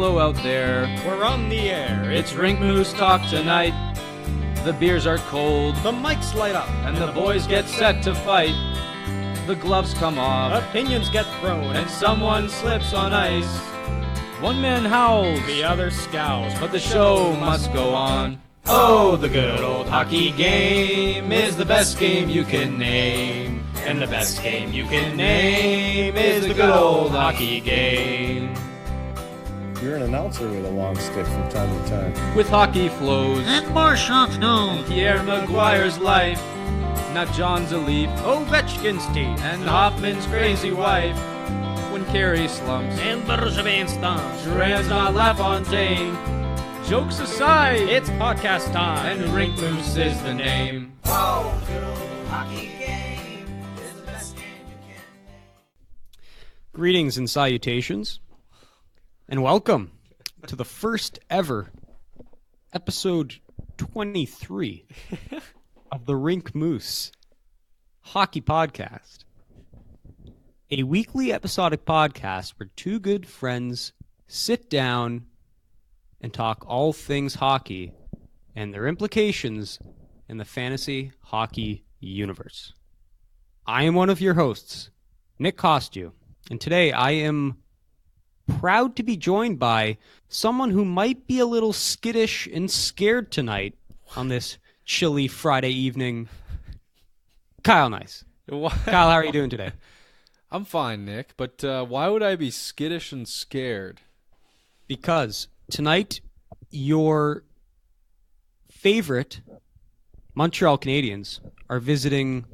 hello out there. We're on the air. It's Rink Moose Talk tonight. The beers are cold, The mics light up. and the boys get set to fight. The gloves come off, Opinions get thrown. and someone slips on ice. One man howls, the other scowls. but the show must go on. Oh, the good old hockey game is the best game you can name. And the best game you can name is the good old hockey game. You're an announcer with a long stick from time to time. With hockey flows And Marchand's nose. Pierre Maguire's life, not John's a leaf, Ovechkin's teeth. and Hoffman's crazy wife. When Carey slumps, And Bergevin stomps. Duran's not LaFontaine. Jokes aside, It's podcast time. and Rink Moose is the name. Greetings and salutations, and welcome to the first ever episode 23 of the Rink Moose Hockey Podcast. A weekly episodic podcast where two good friends sit down and talk all things hockey and their implications in the fantasy hockey universe. I am one of your hosts, Nick Costu, and today I am proud to be joined by someone who might be a little skittish and scared tonight on this chilly Friday evening. Kyle Nice. Kyle, how are you doing today? I'm fine, Nick, but why would I be skittish and scared? Because tonight your favorite Montreal Canadiens are visiting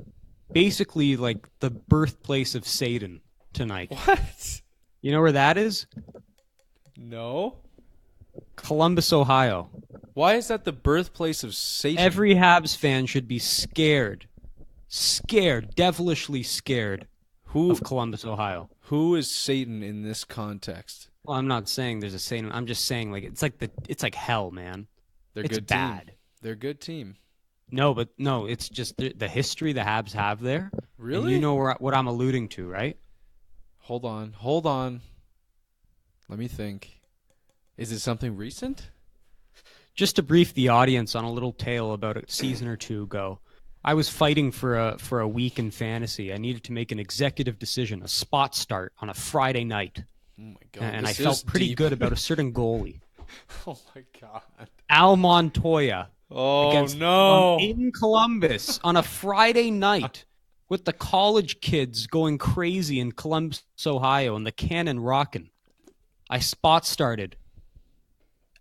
basically like the birthplace of Satan tonight. What? You know where that is? No? Columbus, Ohio. Why is that the birthplace of Satan? Every Habs fan should be scared, devilishly scared of Columbus, Ohio. Who is Satan in this context? Well, I'm not saying there's a Satan. I'm just saying like it's like hell, man. They're It's good bad. team. They're a good team. No, it's just the history the Habs have there. Really? And you know what I'm alluding to, right? Hold on. Let me think. Is it something recent? Just to brief the audience on a little tale about a season or two ago, I was fighting for a week in fantasy. I needed to make an executive decision, a spot start on a Friday night, Oh my god. and I this felt is pretty deep. good about a certain goalie, Oh my god. Al Montoya, Oh against no. in Columbus on a Friday night with the college kids going crazy in Columbus, Ohio, and the cannon rocking. I spot started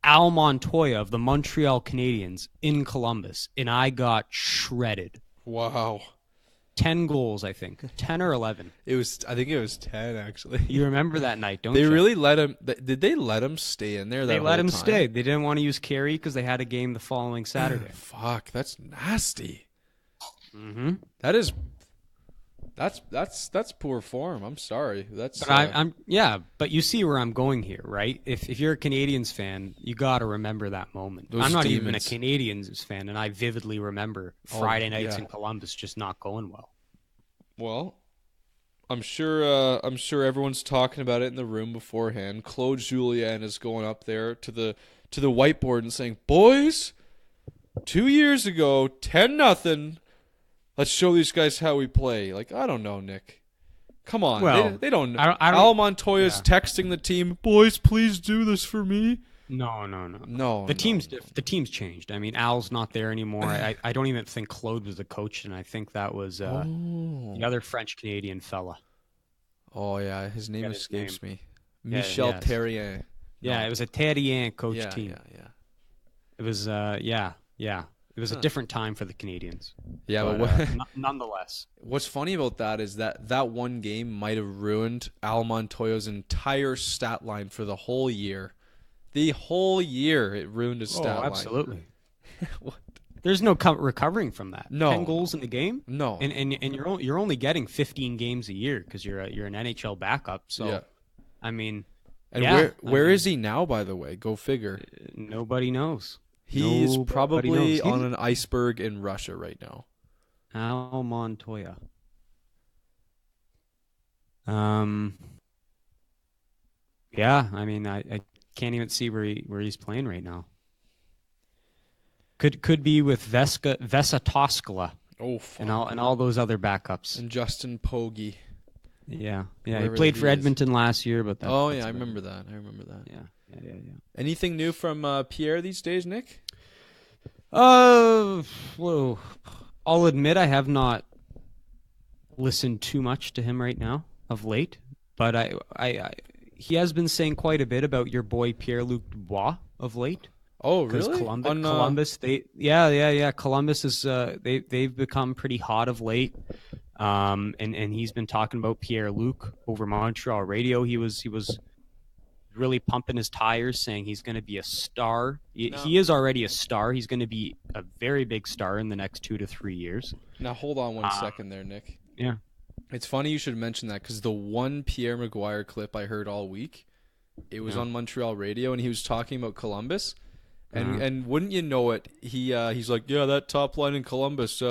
Al Montoya of the Montreal Canadiens in Columbus, and I got shredded. Wow. 10 goals, I think. 10 or 11. I think it was 10 actually. You remember that night, don't They you? really let him. Did they let him stay in there? They that let whole him time? stay. They didn't want to use Carey because they had a game the following Saturday. Fuck, that's nasty. Mm-hmm. That's poor form. I'm sorry. That's But but you see where I'm going here, right? If you're a Canadiens fan, you got to remember that moment. Those I'm not even a demons. Canadiens fan, and I vividly remember Friday nights yeah. in Columbus just not going well. well. I'm sure everyone's talking about it in the room beforehand. Claude Julien is going up there to the whiteboard and saying, "Boys, 2 years ago, 10-0. Let's show these guys how we play." Like, I don't know, Nick. Come on. Well, they don't know. I don't- Al Montoya's texting the team, "Boys, please do this for me." No. No. The team's changed. I mean, Al's not there anymore. I don't even think Claude was the coach, and I think that was the other French Canadian fella. Oh yeah, his name Forget his escapes me. Yeah, Michel yes. Terrien. Yeah, it was a Terrien coach Yeah, team. yeah. It was It was a different time for the Canadians. Yeah, but Nonetheless. what's funny about that is that one game might have ruined Al Montoya's entire stat line for the whole year. The whole year it ruined his stat line. Absolutely. What? There's no recovering from that. No. 10 goals in the game. No. And you're only getting 15 games a year because you're an NHL backup. So, Yeah. I mean, And where is he now, by the way? Go figure. Nobody knows. He's Nobody probably knows. on an iceberg in Russia right now. Al Montoya. Yeah, I mean, can't even see where he's playing right now. Could be with Vesa Toskala Oh, fuck. and all those other backups. And Justin Pogge. Yeah. He Wherever played that for he is. Edmonton last year, but I remember that. Yeah. Anything new from Pierre these days, Nick? Whoa. I'll admit I have not listened too much to him right now of late, but I he has been saying quite a bit about your boy Pierre-Luc Dubois of late. Oh, Because really? Columbus, Columbus is they've become pretty hot of late, and he's been talking about Pierre-Luc over Montreal radio. He was really pumping his tires, saying he's going to be a star. He is already a star. He's going to be a very big star in the next 2 to 3 years. Now, hold on one second there, Nick. Yeah. It's funny you should mention that because the one Pierre Maguire clip I heard all week, it was on Montreal radio, and he was talking about Columbus. And wouldn't you know it, he's like, yeah, that top line in Columbus,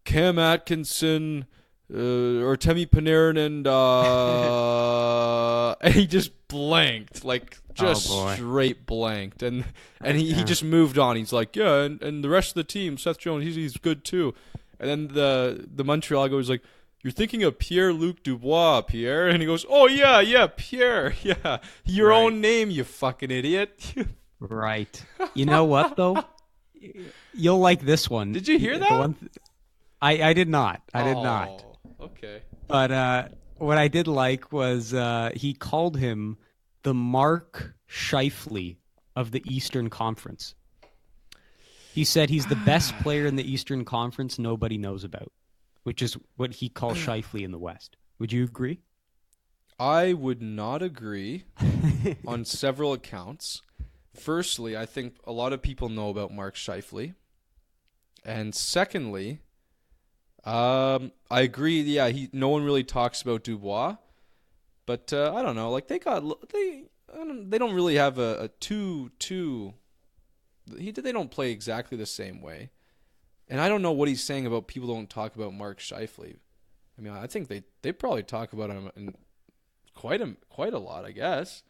Cam Atkinson, or Temi Panarin, and he just blanked, like just straight blanked, and he just moved on. He's like, yeah, and the rest of the team, Seth Jones, he's good too. And then the Montreal goes like, you're thinking of Pierre-Luc Dubois, Pierre, and he goes, oh yeah, Pierre, yeah, your own name, you fucking idiot. Right. You know what though? You'll like this one. Did you hear that? I did not. I did not. Okay. But what I did like was he called him the Mark Scheifele of the Eastern Conference. He said he's the best player in the Eastern Conference nobody knows about, which is what he calls Scheifele in the West. Would you agree? I would not agree on several accounts. Firstly, I think a lot of people know about Mark Scheifele. And secondly, I agree. Yeah, no one really talks about Dubois, but I don't know. Like they don't really have a two. They don't play exactly the same way, and I don't know what he's saying about people don't talk about Mark Scheifele. I mean, I think they probably talk about him in quite a lot. I guess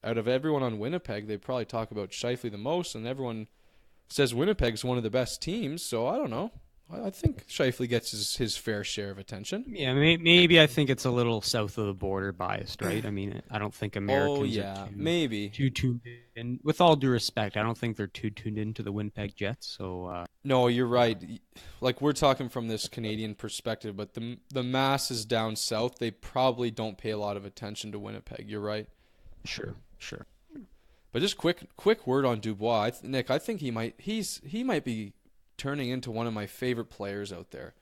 out of everyone on Winnipeg, they probably talk about Scheifele the most, and everyone says Winnipeg's one of the best teams. So I don't know. I think Scheifele gets his fair share of attention. Yeah, maybe I think it's a little south of the border biased, right? I mean, I don't think Americans are maybe too tuned in. With all due respect, I don't think they're too tuned into the Winnipeg Jets. So no, you're right. Like we're talking from this Canadian perspective, but the masses down south, they probably don't pay a lot of attention to Winnipeg. You're right. Sure. But just quick word on Dubois, Nick. I think he might be turning into one of my favorite players out there.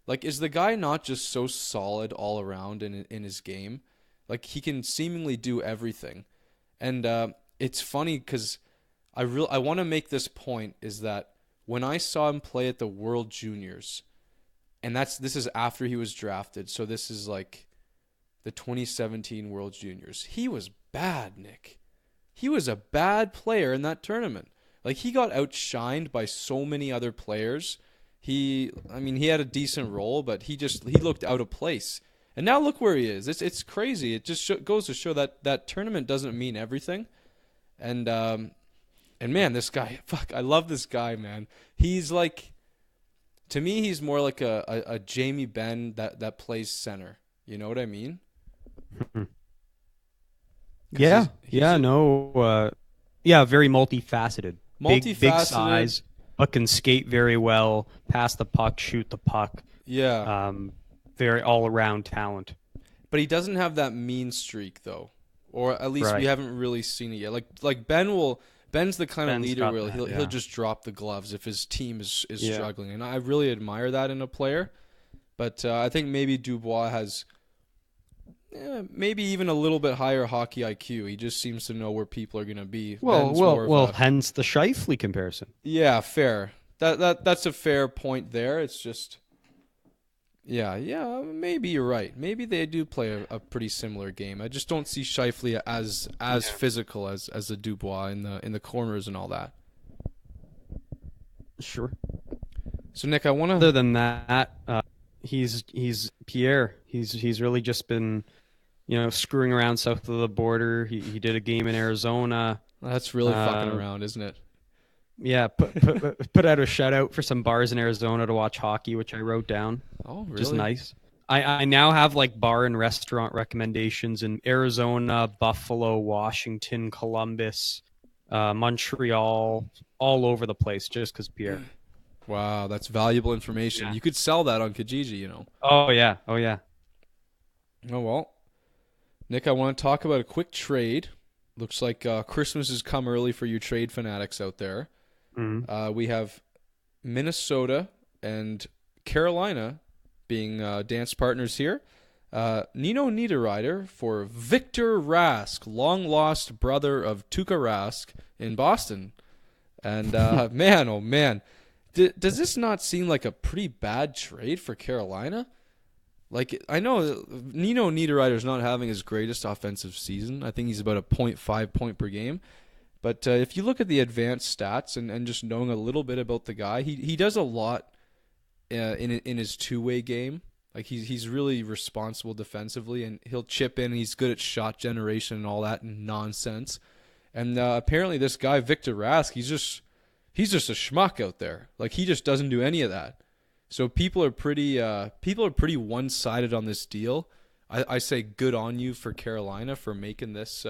Like, is the guy not just so solid all around in his game? Like, he can seemingly do everything. And it's funny because I want to make this point is that when I saw him play at the World Juniors, and this is after he was drafted, so this is like the 2017 World Juniors, he was bad, Nick. He was a bad player in that tournament. Like, he got outshined by so many other players. He had a decent role, but he looked out of place. And now look where he is. It's crazy. It just goes to show that tournament doesn't mean everything. And man, this guy, I love this guy, man. He's like, to me, he's more like a Jamie Benn that plays center. You know what I mean? Yeah, very multifaceted. Big size, but can skate very well, pass the puck, shoot the puck. Yeah. Very all-around talent. But he doesn't have that mean streak, though. Or at least we haven't really seen it yet. Like Ben's the kind of leader where he'll just drop the gloves if his team is struggling. And I really admire that in a player. But I think maybe Dubois has maybe even a little bit higher hockey IQ. He just seems to know where people are going to be. Hence the Scheifele comparison. Yeah, fair. That's a fair point there. It's just, maybe you're right. Maybe they do play a pretty similar game. I just don't see Scheifele as physical as the Dubois in the corners and all that. Sure. So Nick, I want to. Other than that, he's Pierre. He's really just been screwing around south of the border. He did a game in Arizona. That's really fucking around, isn't it? Yeah, put out a shout out for some bars in Arizona to watch hockey, which I wrote down. Oh, really? Just nice. I now have like bar and restaurant recommendations in Arizona, Buffalo, Washington, Columbus, Montreal, all over the place just because Pierre. Wow, that's valuable information. Yeah. You could sell that on Kijiji, Oh yeah. Oh, well. Nick, I want to talk about a quick trade. Looks like Christmas has come early for you trade fanatics out there. Mm-hmm. We have Minnesota and Carolina being dance partners here. Nino Niederreiter for Victor Rask, long-lost brother of Tuukka Rask in Boston. And man, oh man, does this not seem like a pretty bad trade for Carolina? Like, I know Nino Niederreiter's not having his greatest offensive season. I think he's about a 0.5 point per game. But if you look at the advanced stats and just knowing a little bit about the guy, he does a lot in his two-way game. Like, he's really responsible defensively, and he'll chip in, and he's good at shot generation and all that nonsense. And apparently this guy, Victor Rask, he's just a schmuck out there. Like, he just doesn't do any of that. So people are pretty one-sided on this deal. I say good on you for Carolina for making this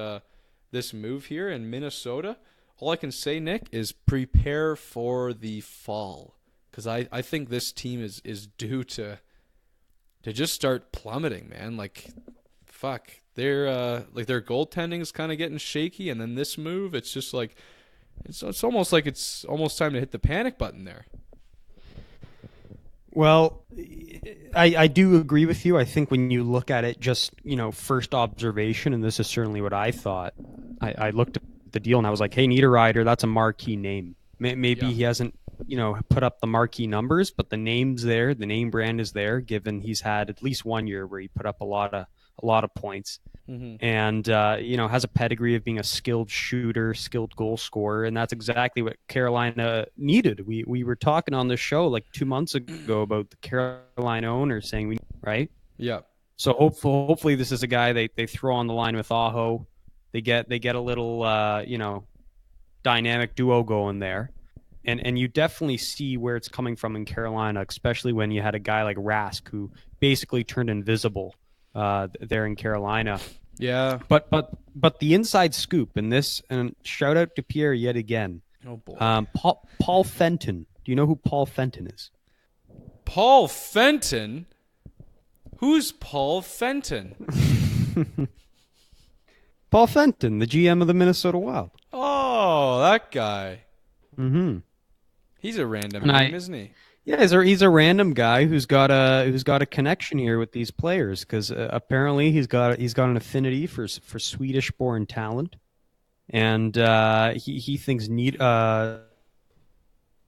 move here. In Minnesota, all I can say, Nick, is prepare for the fall, because I think this team is due to just start plummeting, man. Like, fuck, their goaltending is kind of getting shaky, and then this move, it's just like it's almost like it's almost time to hit the panic button there. Well, I do agree with you. I think when you look at it, just first observation, and this is certainly what I thought. I looked at the deal and I was like, hey, Niederreiter, that's a marquee name. Maybe he hasn't put up the marquee numbers, but the name's there, the name brand is there. Given he's had at least 1 year where he put up a lot of points, and has a pedigree of being a skilled shooter, skilled goal scorer, and that's exactly what Carolina needed. We were talking on this show like 2 months ago about the Carolina owner saying right. Yeah. So hopefully this is a guy they throw on the line with Aho. They get a little dynamic duo going there. And you definitely see where it's coming from in Carolina, especially when you had a guy like Rask who basically turned invisible there in Carolina. Yeah. But the inside scoop in this, and shout out to Pierre yet again. Oh boy. Paul Fenton. Do you know who Paul Fenton is? Paul Fenton? Who's Paul Fenton? Paul Fenton, the GM of the Minnesota Wild. Oh, that guy. Mm-hmm. He's a random name, isn't he? Yeah, he's a random guy who's got a connection here with these players, because apparently he's got an affinity for Swedish-born talent, and he thinks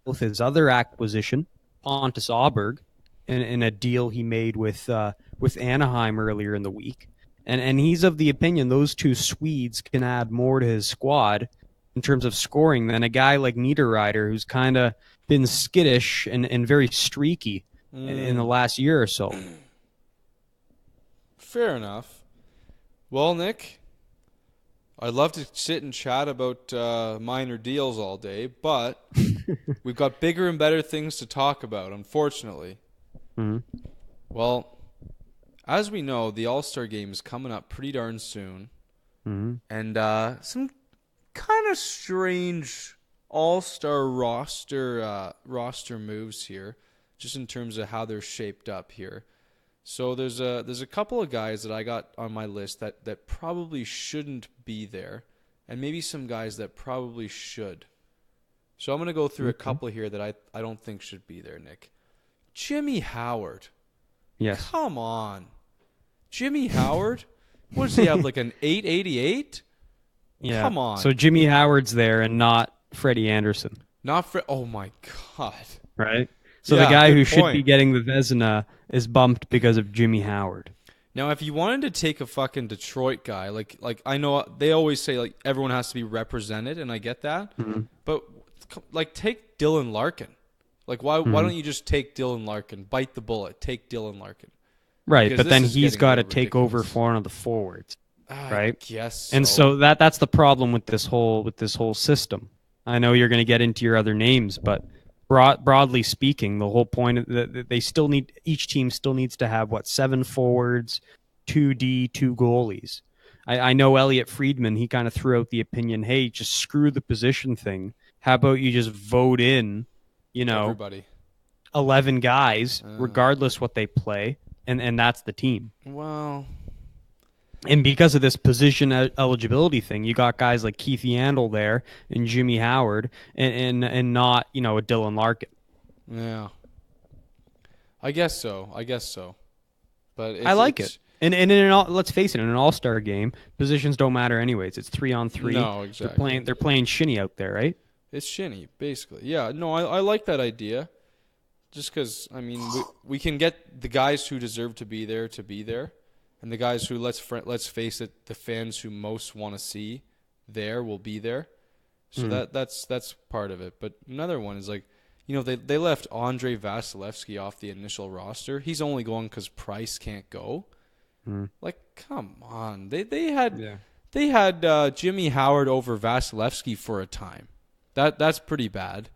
with his other acquisition, Pontus Aberg, in a deal he made with Anaheim earlier in the week, and he's of the opinion those two Swedes can add more to his squad in terms of scoring than a guy like Niederreiter, who's kind of been skittish and very streaky in the last year or so. Fair enough. Well, Nick, I'd love to sit and chat about minor deals all day, but we've got bigger and better things to talk about, unfortunately. Mm-hmm. Well, as we know, the All-Star Game is coming up pretty darn soon. Mm-hmm. And some kind of strange all-star roster moves here, just in terms of how they're shaped up here. So there's a couple of guys that I got on my list that probably shouldn't be there, and maybe some guys that probably should. So I'm going to go through a couple here that I don't think should be there, Nick. Jimmy Howard. Yes. Come on. Jimmy Howard? What does he have, like an 888? Yeah. Come on. So Jimmy Howard's there and not Freddie Anderson. Oh my God. Right? So Yeah, the guy good who should point. be getting the Vezina is bumped because of Jimmy Howard. Now, if you wanted to take a fucking Detroit guy, like I know they always say like everyone has to be represented, and I get that, but like take Dylan Larkin. Like why don't you just take Dylan Larkin? Bite the bullet. Take Dylan Larkin. Right, Because but this then is he's getting got to really take over ridiculous. for one of the forwards. Right? Yes. And so that's the problem with this whole system. I know you're going to get into your other names, but broadly speaking, the whole point of they still need, each team still needs to have 7 forwards, 2D, 2 goalies. I know Elliot Friedman, he kind of threw out the opinion, hey, just screw the position thing. How about you just vote in, everybody. 11 guys, regardless what they play, and that's the team. Well, And because of this position eligibility thing, you got guys like Keith Yandel there and Jimmy Howard, and not a Dylan Larkin. yeah. I guess so. But I like it. And let's face it, in an all-star game, positions don't matter anyways. It's 3-on-3. No, exactly. They're playing shinny out there, right? It's shinny, basically. Yeah, no, I like that idea. Just because, I mean, we can get the guys who deserve to be there, and the guys who, let's face it, the fans who most want to see there will be there. So that's part of it. But another one is they left Andrei Vasilevsky off the initial roster. He's only going because Price can't go. Like, come on. They had Jimmy Howard over Vasilevsky for a time. That's pretty bad.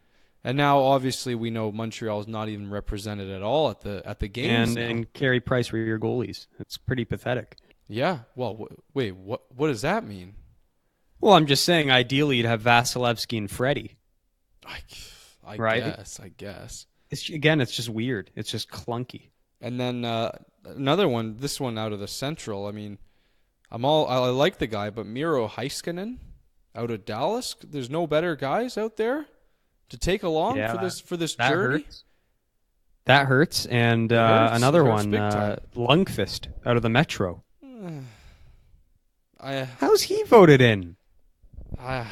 And now, obviously, we know Montreal is not even represented at all at the games. And Carey Price were your goalies. It's pretty pathetic. Yeah. Well, wait. What does that mean? Well, I'm just saying, ideally, you'd have Vasilevsky and Freddie. I Right? guess. It's just weird. It's just clunky. And then another one. This one out of the Central. I mean, I like the guy, but Miro Heiskanen out of Dallas. There's no better guys out there to take along for this that journey. Hurts. That hurts. And another one, Lundqvist out of the Metro. How's he voted in?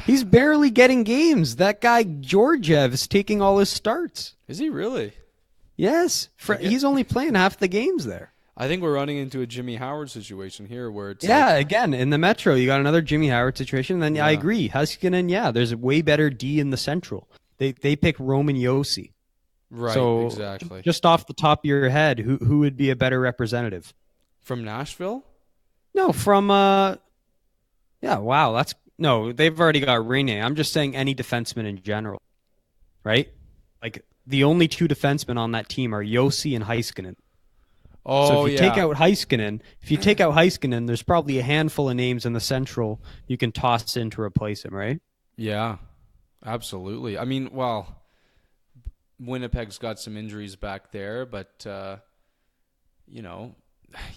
He's barely getting games. That guy Georgiev is taking all his starts. Is he really? Yes. He's only playing half the games there. I think we're running into a Jimmy Howard situation here where it's again, in the Metro, you got another Jimmy Howard situation. Then I agree. Heiskanen, there's a way better D in the Central. They pick Roman Josi. Right, so exactly. Just off the top of your head, who would be a better representative? From Nashville? No, from wow, they've already got Rene. I'm just saying any defenseman in general. Right? Like the only 2 defensemen on that team are Josi and Heiskanen. Oh, so if you take out Heiskanen, there's probably a handful of names in the Central you can toss in to replace him, right? Yeah, absolutely. I mean, well, Winnipeg's got some injuries back there, but you know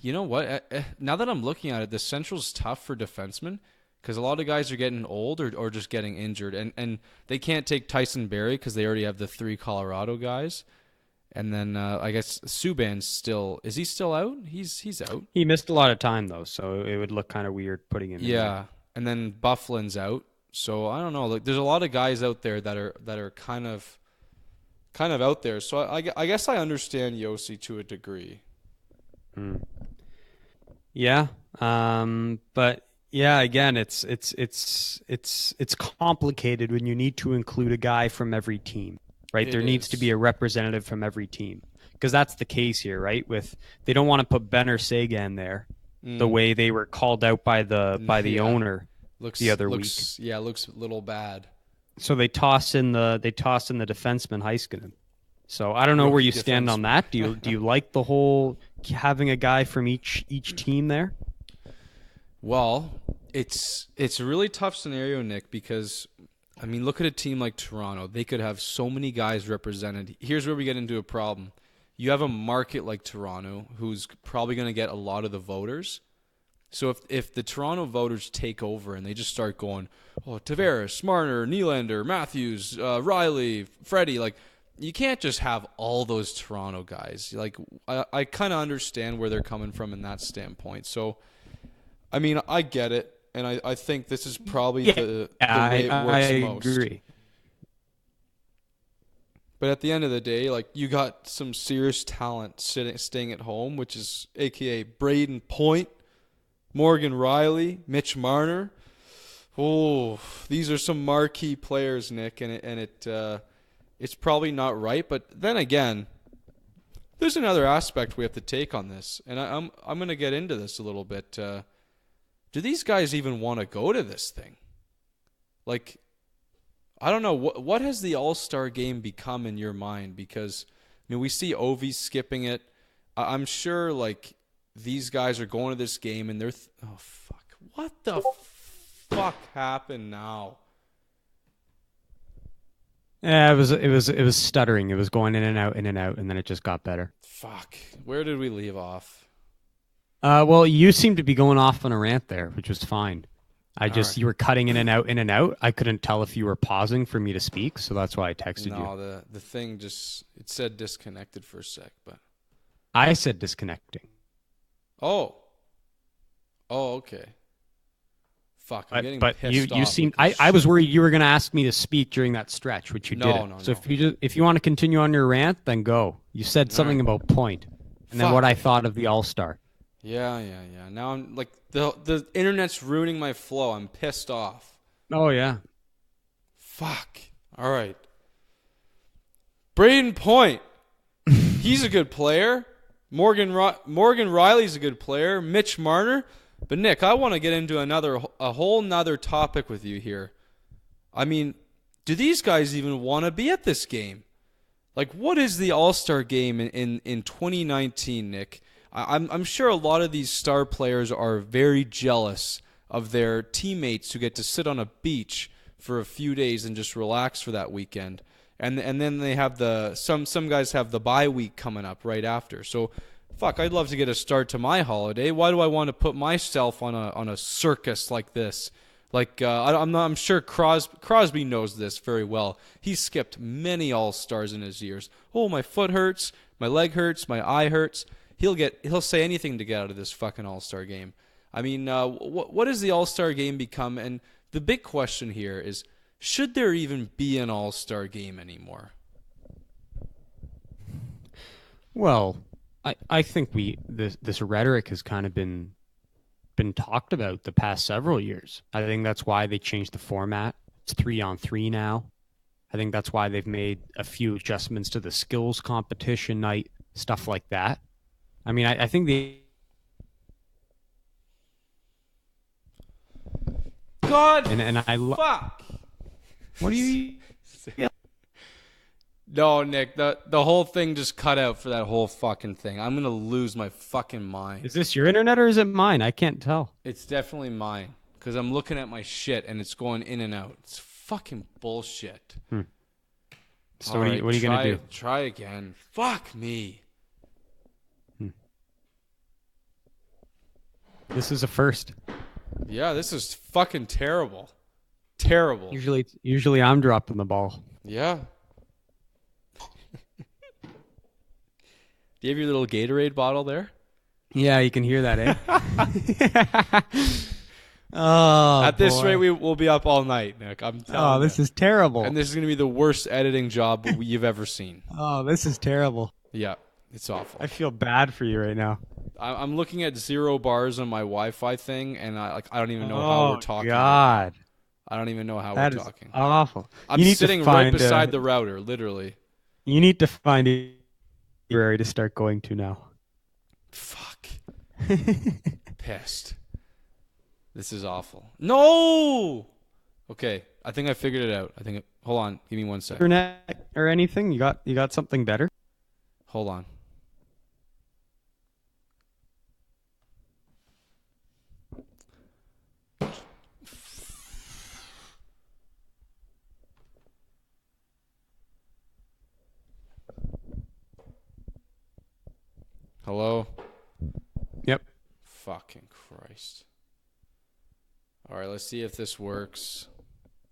what? Now that I'm looking at it, the Central's tough for defensemen because a lot of guys are getting old or just getting injured, and they can't take Tyson Barrie because they already have the 3 Colorado guys. And then I guess Subban's is he still out? He's out. He missed a lot of time though, so it would look kind of weird putting him in. Yeah, and then Bufflin's out. So I don't know. Like, there's a lot of guys out there that are kind of out there. So I guess I understand Josi to a degree. Yeah, but yeah, again, it's complicated when you need to include a guy from every team. Right, there needs to be a representative from every team because that's the case here, right? They don't want to put Benner Sagan there the way they were called out by the owner the other week. Yeah, looks a little bad. So they toss in the defenseman Heiskanen. So I don't know where you stand on that. Do you like the whole having a guy from each team there? Well, it's a really tough scenario, Nick, because I mean, look at a team like Toronto. They could have so many guys represented. Here's where we get into a problem. You have a market like Toronto who's probably going to get a lot of the voters. So if the Toronto voters take over and they just start going, oh, Tavares, Marner, Nylander, Matthews, Riley, Freddie, like, you can't just have all those Toronto guys. Like, I kind of understand where they're coming from in that standpoint. So, I mean, I get it. And I think this is probably the way it works most. I agree. But at the end of the day, like, you got some serious talent staying at home, which is a.k.a. Braden Point, Morgan Riley, Mitch Marner. Oh, these are some marquee players, Nick, and it's probably not right. But then again, there's another aspect we have to take on this, and I'm going to get into this a little bit. Do these guys even want to go to this thing? Like, I don't know. What has the All-Star game become in your mind? Because, I mean, we see Ovi skipping it. I'm sure, like, these guys are going to this game and they're... oh, fuck. What the fuck happened now? Yeah, it was stuttering. It was going in and out, and then it just got better. Fuck. Where did we leave off? Well, you seemed to be going off on a rant there, which was fine. You were cutting in and out. I couldn't tell if you were pausing for me to speak, so that's why I texted you. No, the thing just, it said disconnected for a sec, but... I said disconnecting. Oh, okay. Fuck, I'm getting but pissed off. you seemed... I was worried you were going to ask me to speak during that stretch, which you didn't. No. So if you want to continue on your rant, then go. You said something about point, and then what I thought of the All-Star. Yeah. Now I'm like the internet's ruining my flow. I'm pissed off. Oh yeah. Fuck. All right. Braden Point. He's a good player. Morgan Riley's a good player. Mitch Marner. But Nick, I want to get into a whole nother topic with you here. I mean, do these guys even want to be at this game? Like, what is the All-Star game in 2019, Nick? I'm sure a lot of these star players are very jealous of their teammates who get to sit on a beach for a few days and just relax for that weekend. And then they have some guys have the bye week coming up right after. So, fuck, I'd love to get a start to my holiday. Why do I want to put myself on a circus like this? Like, I'm sure Crosby knows this very well. He's skipped many All-Stars in his years. Oh, my foot hurts, my leg hurts, my eye hurts. He'll say anything to get out of this fucking All-Star game. I mean, what does the All-Star game become? And the big question here is, should there even be an All-Star game anymore? Well, I think this rhetoric has kind of been talked about the past several years. I think that's why they changed the format. It's 3-on-3 now. I think that's why they've made a few adjustments to the skills competition night, stuff like that. I mean, I think God, and I fuck. What do you? No, Nick, the whole thing just cut out for that whole fucking thing. I'm gonna lose my fucking mind. Is this your internet or is it mine? I can't tell. It's definitely mine because I'm looking at my shit and it's going in and out. It's fucking bullshit. So what are you gonna do? Try again. Fuck me. This is a first. Yeah, this is fucking terrible. Terrible. Usually I'm dropping the ball. Yeah. Do you have your little Gatorade bottle there? Yeah, you can hear that, eh? Oh, at this boy. rate, we'll be up all night, Nick. I'm telling you. This is terrible. And this is going to be the worst editing job you've ever seen. Oh, this is terrible. Yeah, it's awful. I feel bad for you right now. I'm looking at 0 bars on my Wi-Fi thing, and I don't even know how we're talking. God. I don't even know how That we're is talking. Awful. I'm sitting right beside the router, literally. You need to find a library to start going to now. Fuck. Pissed. This is awful. No! Okay, I think I figured it out. Hold on, give me 1 second. Internet or anything? You got something better? Hold on. Hello? Yep. Fucking Christ. All right, let's see if this works.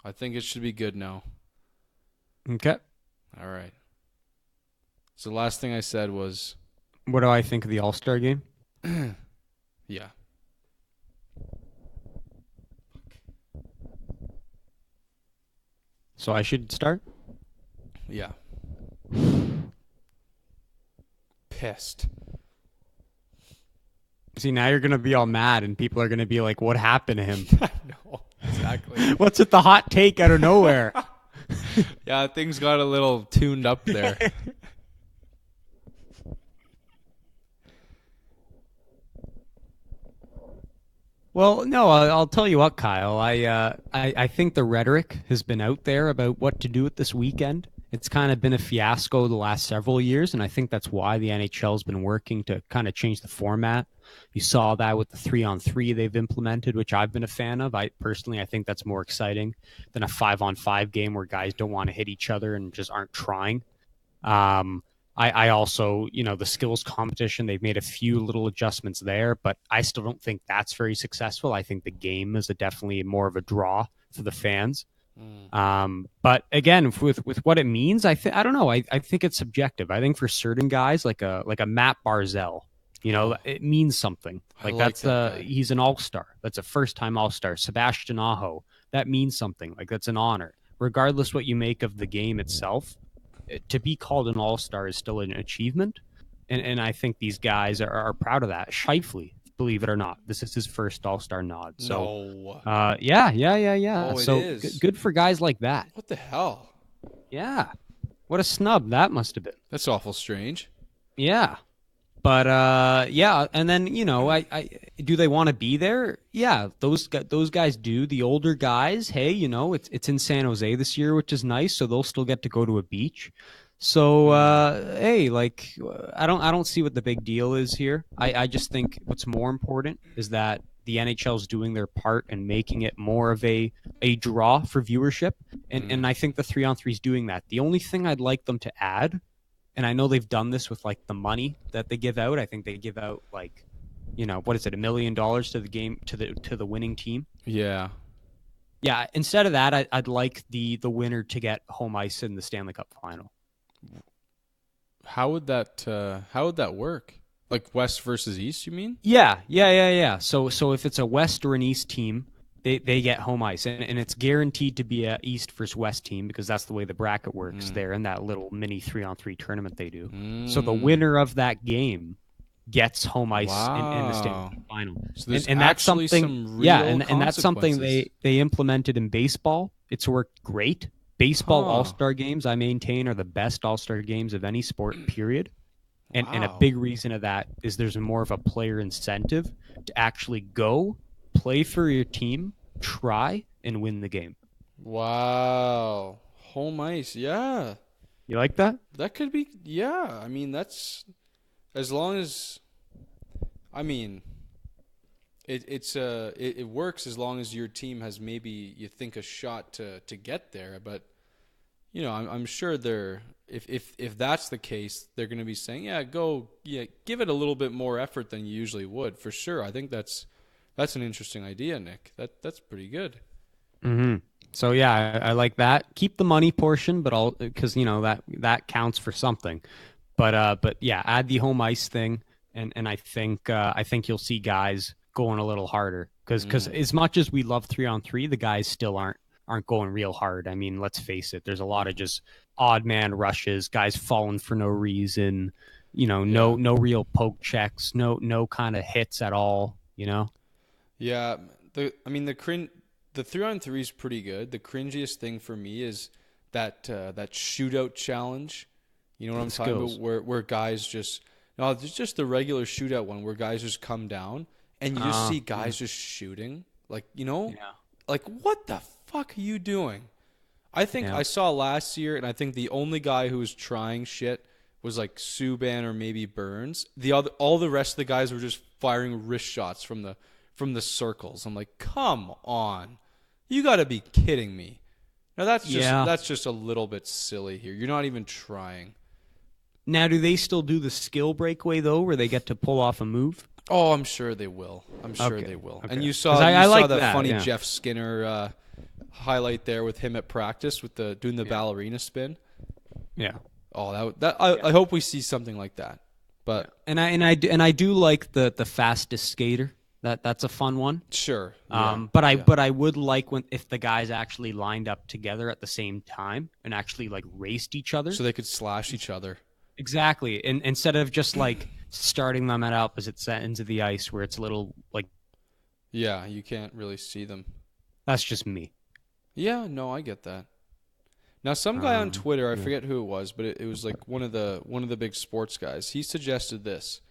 I think it should be good now. Okay. All right. So the last thing I said was... What do I think of the All-Star game? Yeah. So I should start? Yeah. Pissed. See, now you're going to be all mad and people are going to be like, what happened to him? I know. Exactly. What's with the hot take out of nowhere? Yeah, things got a little tuned up there. Well, no, I'll tell you what, Kyle. I think the rhetoric has been out there about what to do with this weekend. It's kind of been a fiasco the last several years, and I think that's why the NHL's been working to kind of change the format. You saw that with the 3-on-3 they've implemented, which I've been a fan of. I think that's more exciting than a 5-on-5 game where guys don't want to hit each other and just aren't trying. I also, the skills competition, they've made a few little adjustments there, but I still don't think that's very successful. I think the game is definitely more of a draw for the fans. But again, with what it means, I don't know. I think it's subjective. I think for certain guys, like a Matt Barzell, it means something. He's an all-star. That's a first-time all-star. Sebastian Aho, that means something. Like, that's an honor. Regardless what you make of the game itself, to be called an all-star is still an achievement. And I think these guys are proud of that. Scheifele, believe it or not, this is his first all-star nod. So, yeah. Oh, so it is. Good for guys like that. What the hell? Yeah. What a snub that must have been. That's awful strange. Yeah. But and then I do they want to be there? Yeah, those guys do. The older guys, hey, it's in San Jose this year, which is nice, so they'll still get to go to a beach. So hey, like I don't see what the big deal is here. I just think what's more important is that the NHL is doing their part and making it more of a draw for viewership, and I think the 3-on-3 is doing that. The only thing I'd like them to add. And I know they've done this with like the money that they give out. I think they give out like, what is it, $1 million to the game to the winning team. Yeah. Yeah. Instead of that, I'd like the winner to get home ice in the Stanley Cup final. How would that work? Like West versus East, you mean? Yeah. So if it's a West or an East team, they get home ice, and it's guaranteed to be a East versus West team because that's the way the bracket works there in that little mini 3-on-3 tournament they do. So the winner of that game gets home ice in the Stanley Cup final. So there's and that's actually something, some real and that's something they implemented in baseball. It's worked great. Baseball All-Star games, I maintain, are the best All-Star games of any sport, period. And a big reason of that is there's more of a player incentive to actually go play for your team, try, and win the game. Wow. Home ice, yeah. You like that? That could be, yeah. I mean, that's, as long as, I mean, it works as long as your team has maybe, you think, a shot to get there. But, I'm sure if that's the case, they're going to be saying, give it a little bit more effort than you usually would, for sure. I think that's an interesting idea, Nick. That's pretty good. Mm-hmm. So yeah, I like that. Keep the money portion, but because that counts for something. But yeah, add the home ice thing, and I think you'll see guys going a little harder because as much as we love 3-on-3, the guys still aren't going real hard. I mean, let's face it. There's a lot of just odd man rushes, guys falling for no reason. No real poke checks, no kind of hits at all. Yeah, the 3-on-3 is pretty good. The cringiest thing for me is that shootout challenge. You know what I'm talking about? Where guys it's just the regular shootout one where guys just come down and you just see guys just shooting. Like, like what the fuck are you doing? I think I saw last year, and I think the only guy who was trying shit was like Subban or maybe Burns. All the rest of the guys were just firing wrist shots from the circles. I'm like, come on. You got to be kidding me. Now that's just a little bit silly here. You're not even trying. Now, do they still do the skill breakaway though, where they get to pull off a move? Oh, I'm sure they will. They will. Okay. And you saw that funny Jeff Skinner highlight there with him at practice with doing the ballerina spin. Yeah. Oh, I hope we see something like that. But and I do like the fastest skater. That's a fun one. Sure. But I would like if the guys actually lined up together at the same time and actually like raced each other, so they could slash each other. Exactly. And instead of just like starting them at opposite ends of the ice where it's a little like. Yeah, you can't really see them. That's just me. Yeah, no, I get that. Now, some guy on Twitter, I forget who it was, but it was like one of the big sports guys. He suggested this.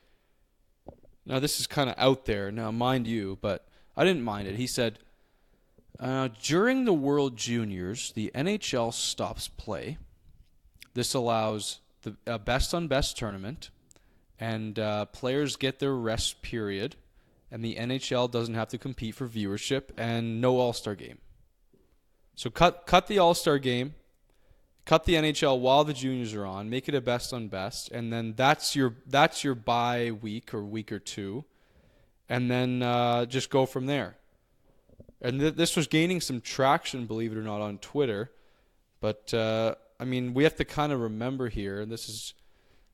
Now, this is kind of out there. Now, mind you, but I didn't mind it. He said, during the World Juniors, the NHL stops play. This allows the best-on-best tournament, and players get their rest period, and the NHL doesn't have to compete for viewership, and no All-Star game. So cut the All-Star game, cut the NHL while the juniors are on, make it a best-on-best, and then that's your bye week or week or two, and then just go from there. And this was gaining some traction, believe it or not, on Twitter. But I mean, we have to kind of remember here, and this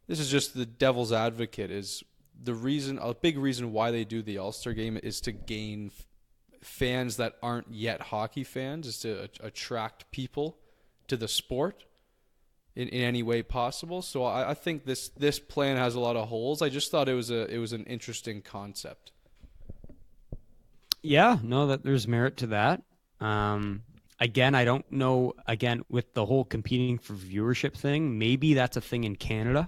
is just the devil's advocate, is a big reason why they do the All-Star game is to gain fans that aren't yet hockey fans, is to attract people to the sport in any way possible. So I think this plan has a lot of holes. I just thought it was an interesting concept. Yeah, no, that there's merit to that. Again, I don't know. Again, with the whole competing for viewership thing, maybe that's a thing in Canada.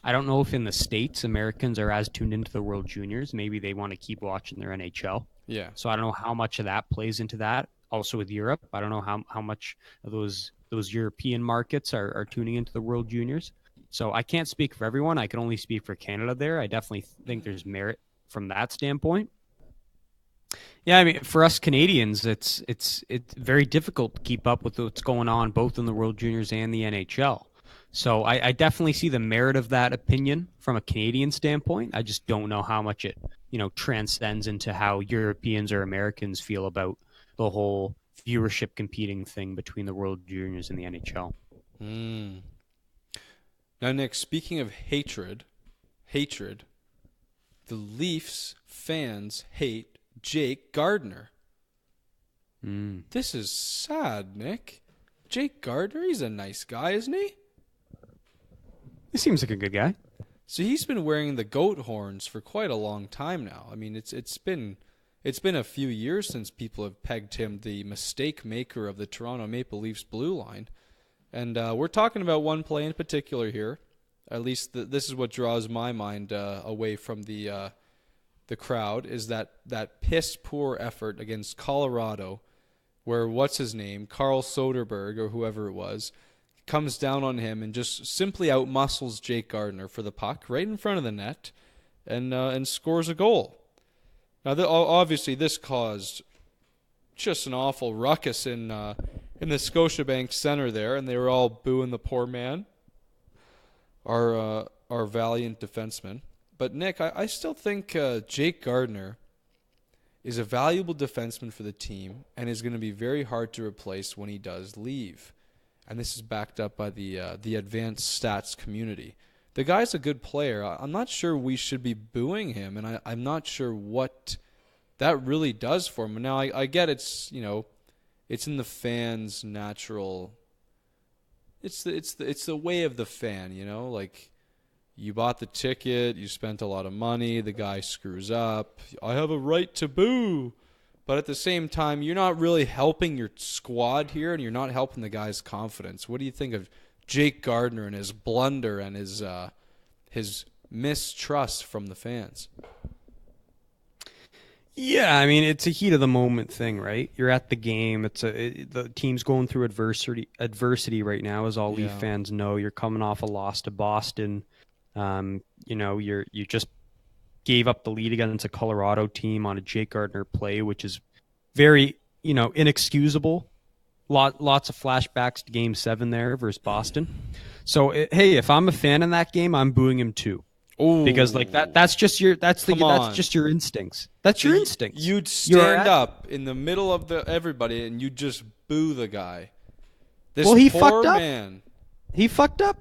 I don't know if in the States Americans are as tuned into the World Juniors. Maybe they want to keep watching their NHL. Yeah. So I don't know how much of that plays into that. Also with Europe, I don't know how much of those European markets are tuning into the World Juniors. So I can't speak for everyone. I can only speak for Canada there. I definitely think there's merit from that standpoint. Yeah, I mean, for us Canadians, it's very difficult to keep up with what's going on both in the World Juniors and the NHL. So I definitely see the merit of that opinion from a Canadian standpoint. I just don't know how much it, transcends into how Europeans or Americans feel about the whole viewership competing thing between the World Juniors and the NHL. Now, Nick, speaking of hatred, the Leafs fans hate Jake Gardiner. This is sad, Nick. Jake Gardiner, he's a nice guy, isn't he? He seems like a good guy. So he's been wearing the goat horns for quite a long time now. I mean, it's been a few years since people have pegged him the mistake maker of the Toronto Maple Leafs blue line. And we're talking about one play in particular here. At least this is what draws my mind away from the crowd, is that piss poor effort against Colorado, where what's his name, Carl Soderberg or whoever it was, comes down on him and just simply outmuscles Jake Gardiner for the puck right in front of the net, and scores a goal. Now, obviously, this caused just an awful ruckus in the Scotiabank Center there, and they were all booing the poor man, our valiant defenseman. But Nick, I still think Jake Gardiner is a valuable defenseman for the team and is going to be very hard to replace when he does leave. And this is backed up by the advanced stats community. The guy's a good player. I'm not sure we should be booing him, and I'm not sure what that really does for him. Now, I get it's in the fans' natural. It's the way of the fan, like you bought the ticket, you spent a lot of money, the guy screws up. I have a right to boo. But at the same time, you're not really helping your squad here, and you're not helping the guy's confidence. What do you think of Jake Gardiner and his blunder and his mistrust from the fans? Yeah, I mean, it's a heat of the moment thing, right? You're at the game. The team's going through adversity right now, as all Leaf fans know. You're coming off a loss to Boston. You just gave up the lead against a Colorado team on a Jake Gardiner play, which is very, inexcusable. Lots of flashbacks to Game 7 there versus Boston. So, hey, if I'm a fan in that game, I'm booing him too. Ooh. Because that's just your instincts. That's your instincts. You'd stand up in the middle of everybody and you'd just boo the guy. He fucked up. Man. He fucked up.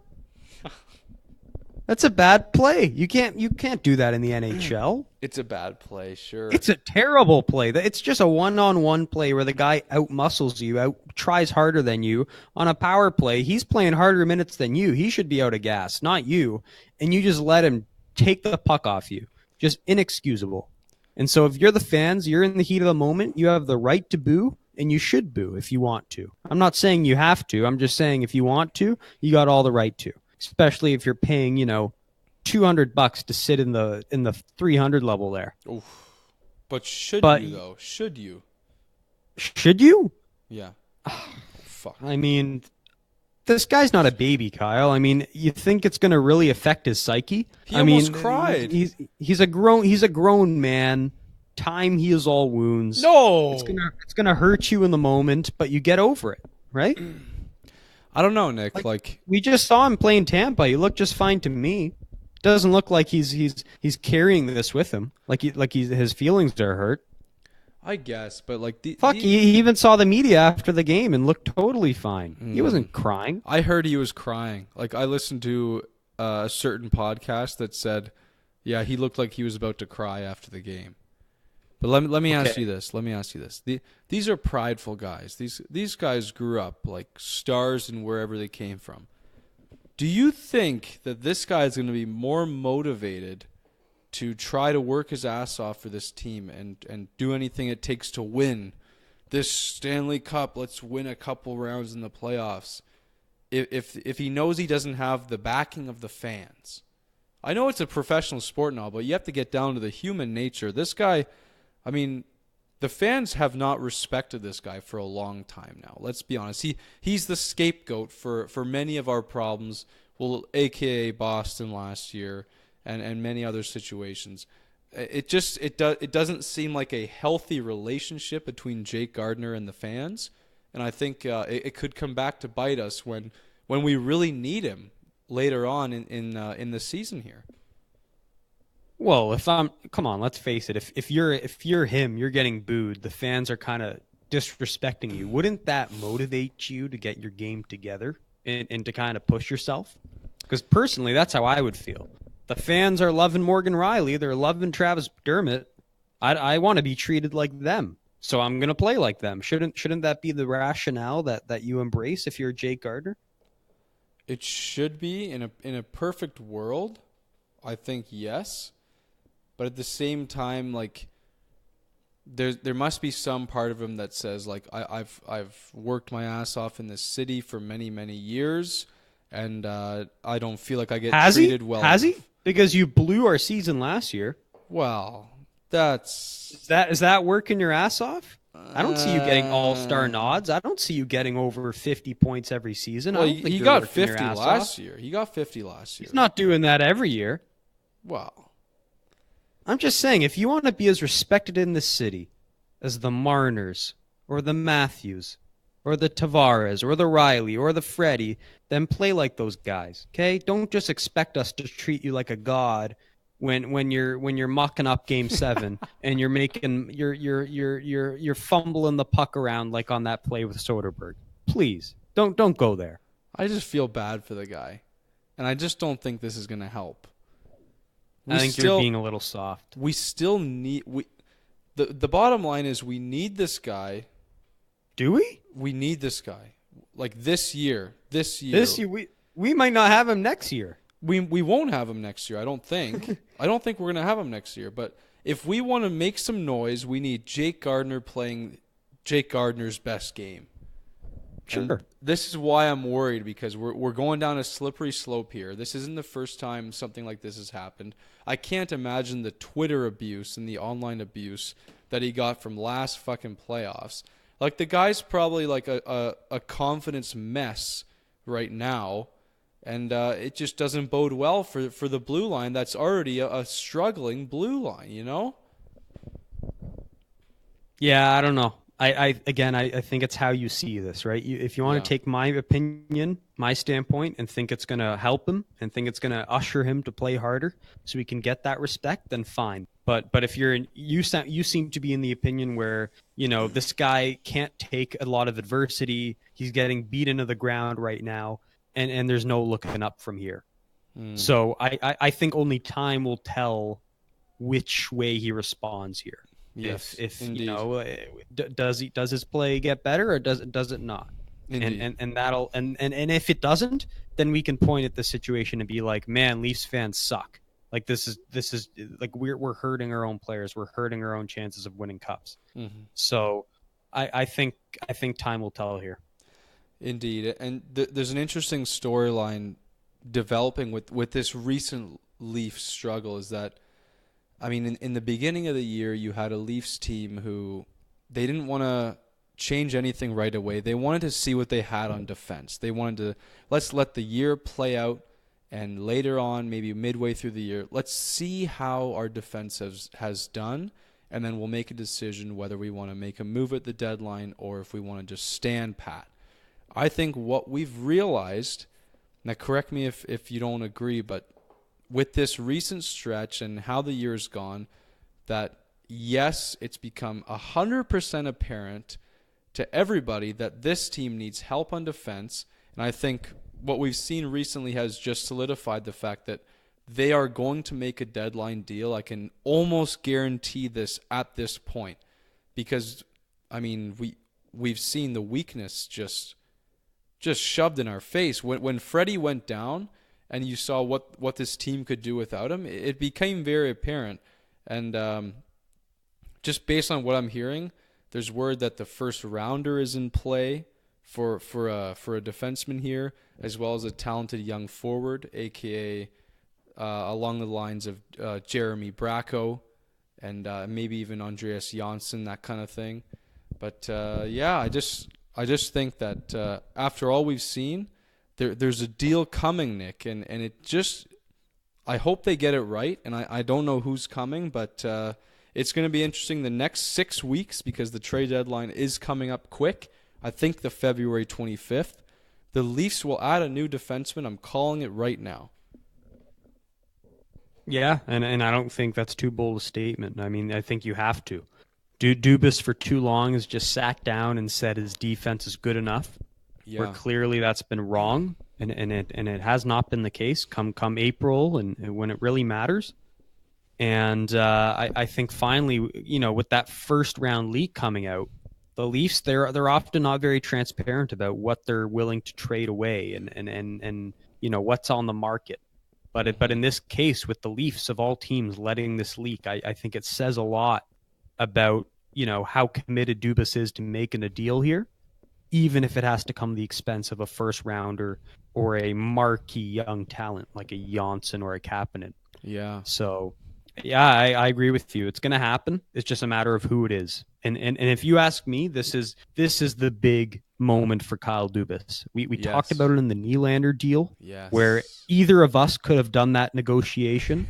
That's a bad play. You can't do that in the NHL. It's a bad play, sure. It's a terrible play. It's just a one-on-one play where the guy outmuscles you, tries harder than you on a power play. He's playing harder minutes than you. He should be out of gas, not you. And you just let him take the puck off you. Just inexcusable. And so if you're the fans, you're in the heat of the moment, you have the right to boo, and you should boo if you want to. I'm not saying you have to. I'm just saying if you want to, you got all the right to. Especially if you're paying, $200 to sit in the 300 level there. Oof. But should But- you though? Should you? Should you? Yeah. Fuck. I mean, this guy's not a baby, Kyle. I mean, you think it's going to really affect his psyche? He I almost mean, cried. He's a grown man. Time heals all wounds. No. It's gonna hurt you in the moment, but you get over it, right? I don't know, Nick. Like We just saw him playing Tampa. He looked just fine to me. Doesn't look like he's carrying this with him. His feelings are hurt. I guess, but like He even saw the media after the game and looked totally fine. He wasn't crying. I heard he was crying. Like I listened to a certain podcast that said, yeah, he looked like he was about to cry after the game. But let me ask you this. Let me ask you this. These are prideful guys. These guys grew up like stars in wherever they came from. Do you think that this guy is going to be more motivated to try to work his ass off for this team and do anything it takes to win this Stanley Cup? Let's win a couple rounds in the playoffs. If he knows he doesn't have the backing of the fans. I know it's a professional sport now, but you have to get down to the human nature. This guy, I mean, the fans have not respected this guy for a long time now. Let's be honest. He's the scapegoat for many of our problems, well, a.k.a. Boston last year and many other situations. It doesn't seem like a healthy relationship between Jake Gardiner and the fans, and I think it could come back to bite us when we really need him later on in the season here. Well, come on, let's face it. If you're him, you're getting booed. The fans are kind of disrespecting you. Wouldn't that motivate you to get your game together and to kind of push yourself? Because personally, that's how I would feel. The fans are loving Morgan Riley. They're loving Travis Dermott. I want to be treated like them, so I'm going to play like them. Shouldn't that be the rationale that you embrace if you're Jake Gardiner? It should be in a perfect world. I think yes. But at the same time, like there must be some part of him that says like I've worked my ass off in this city for many years, and I don't feel like I get treated well. Has he? Because you blew our season last year. Well, is that working your ass off? I don't see you getting all-star nods. I don't see you getting over 50 points every season. Well, I don't think he you're got working your 50 ass last off. year. He got 50 last year. He's not doing that every year. Well, I'm just saying, if you want to be as respected in this city as the Marners or the Matthews or the Tavares or the Riley or the Freddie, then play like those guys. Okay? Don't just expect us to treat you like a god when you're mucking up Game 7 and you're fumbling the puck around like on that play with Soderberg. Please don't go there. I just feel bad for the guy, and I just don't think this is going to help. I think you're being a little soft. We still need the bottom line is we need this guy. Do we? We need this guy. Like this year. This year we might not have him next year. We won't have him next year, I don't think. I don't think we're going to have him next year, but if we want to make some noise, we need Jake Gardiner playing Jake Gardiner's best game. Sure. And this is why I'm worried, because we're going down a slippery slope here. This isn't the first time something like this has happened. I can't imagine the Twitter abuse and the online abuse that he got from last fucking playoffs. Like, the guy's probably like a confidence mess right now, and it just doesn't bode well for the blue line that's already a struggling blue line, you know? Yeah, I don't know. I think it's how you see this, right? If you want to take my opinion, my standpoint, and think it's going to help him and think it's going to usher him to play harder so he can get that respect, then fine. But if you seem to be in the opinion where, you know, this guy can't take a lot of adversity. He's getting beat into the ground right now, and there's no looking up from here. So I think only time will tell which way he responds here. Yes, if indeed. you know, does his play get better or does it not? Indeed. And that'll and if it doesn't, then we can point at the situation and be like, man, Leafs fans suck. Like this is like we're hurting our own players. We're hurting our own chances of winning cups. Mm-hmm. So I think time will tell here. Indeed, and there's an interesting storyline developing with this recent Leafs struggle, is that I mean, in the beginning of the year, you had a Leafs team who they didn't want to change anything right away. They wanted to see what they had on defense. They wanted to, let's let the year play out, and later on, maybe midway through the year, let's see how our defense has done, and then we'll make a decision whether we want to make a move at the deadline or if we want to just stand pat. I think what we've realized, now correct me if you don't agree, but with this recent stretch and how the year's gone, that yes, it's become 100% apparent to everybody that this team needs help on defense. And I think what we've seen recently has just solidified the fact that they are going to make a deadline deal. I can almost guarantee this at this point, because I mean we've seen the weakness just shoved in our face. When Freddie went down and you saw what this team could do without him, it became very apparent. And just based on what I'm hearing, there's word that the first rounder is in play for a defenseman here, as well as a talented young forward, aka along the lines of Jeremy Bracco and maybe even Andreas Janssen, that kind of thing. But yeah, I just think that after all we've seen, there's a deal coming, Nick, and it just, I hope they get it right, and I don't know who's coming, but it's going to be interesting the next 6 weeks because the trade deadline is coming up quick. I think the February 25th. The Leafs will add a new defenseman. I'm calling it right now. Yeah, and I don't think that's too bold a statement. I mean, I think you have to. Dubas for too long has just sat down and said his defense is good enough. Yeah. Where clearly that's been wrong, and it has not been the case come April and when it really matters. And I think finally, with that first round leak coming out, the Leafs, they're often not very transparent about what they're willing to trade away and what's on the market. But in this case, with the Leafs of all teams letting this leak, I think it says a lot about how committed Dubas is to making a deal here, even if it has to come at the expense of a first rounder or a marquee young talent like a Janssen or a Kapanen. Yeah. So, yeah, I agree with you. It's going to happen. It's just a matter of who it is. And if you ask me, this is the big moment for Kyle Dubas. We Yes. talked about it in the Nylander deal, Yes. where either of us could have done that negotiation.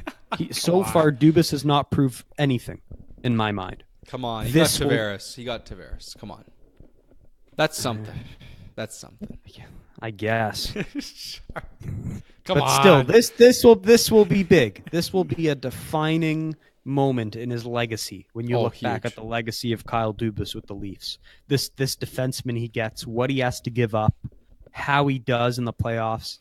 So far, Dubas has not proved anything in my mind. Come on, he This got will- Tavares. He got Tavares. Come on, that's something. That's something. I guess. Come But on. still, this will be big. This will be a defining moment in his legacy when you look back huge. at the legacy of Kyle Dubas with the Leafs. This defenseman he gets, what he has to give up, how he does in the playoffs,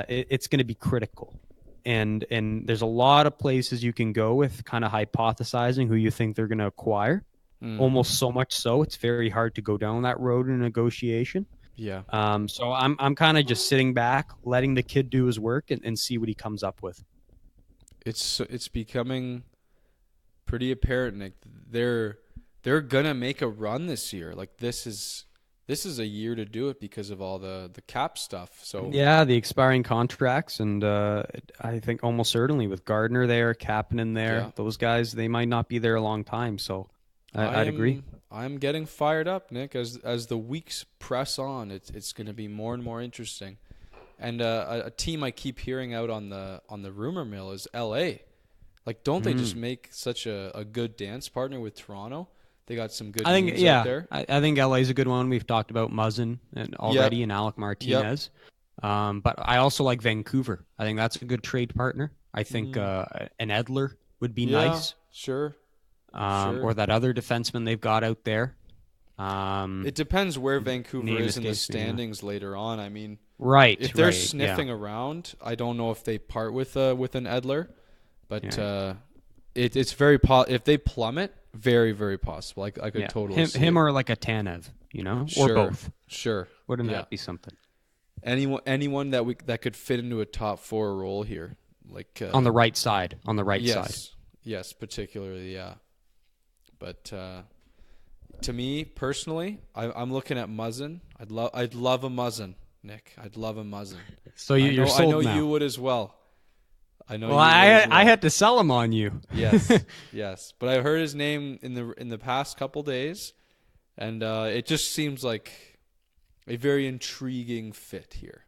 it's going to be critical. And there's a lot of places you can go with kind of hypothesizing who you think they're going to acquire. Almost so much so it's very hard to go down that road in a negotiation. Yeah. So I'm kind of just sitting back, letting the kid do his work and see what he comes up with. It's becoming pretty apparent, Nick. They're gonna make a run this year. Like this is a year to do it because of all the cap stuff. So Yeah, the expiring contracts, and I think almost certainly with Gardner there, Kapanen there, Yeah. those guys, they might not be there a long time. So I'd agree. I'm getting fired up, Nick. As the weeks press on, it's going to be more and more interesting. And a team I keep hearing out on the rumor mill is L.A. Like, don't they just make such a good dance partner with Toronto? They got some good names out there. I think LA's a good one. We've talked about Muzzin and already and Alec Martinez. But I also like Vancouver. I think that's a good trade partner. I think an Edler would be nice. Sure. Or that other defenseman they've got out there. It depends where Vancouver name is in the escapes me, yeah. standings later on. I mean, Right. if they're right, sniffing around, I don't know if they part with an Edler, but it's very if they plummet, very very possible. I could totally see him it. or like a Tanev, or Sure. both. Sure. Wouldn't Yeah. that be something? Anyone that could fit into a top four role here, like On the right side. On the right side. Yes, particularly, yeah. But to me personally, I'm looking at Muzzin. I'd love a Muzzin, Nick. I'd love a Muzzin. So you're I sold know now. you would as well. I know. Well, you I as well. had to sell him on you. Yes, yes. But I heard his name in the past couple days, and it just seems like a very intriguing fit here.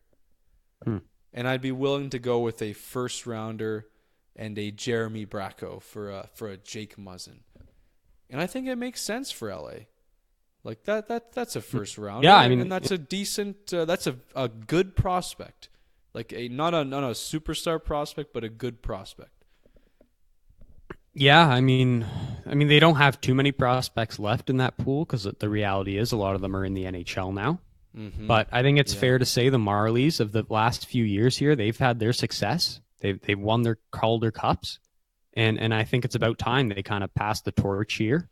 And I'd be willing to go with a first rounder and a Jeremy Bracco for a Jake Muzzin. And I think it makes sense for LA. Like that's a first rounder. Yeah, I mean, and that's a decent that's a good prospect. Like not a superstar prospect, but a good prospect. Yeah, I mean, they don't have too many prospects left in that pool because the reality is a lot of them are in the NHL now. Mm-hmm. But I think it's fair to say the Marlies of the last few years here, they've had their success. They've won their Calder Cups, and I think it's about time they kind of pass the torch here,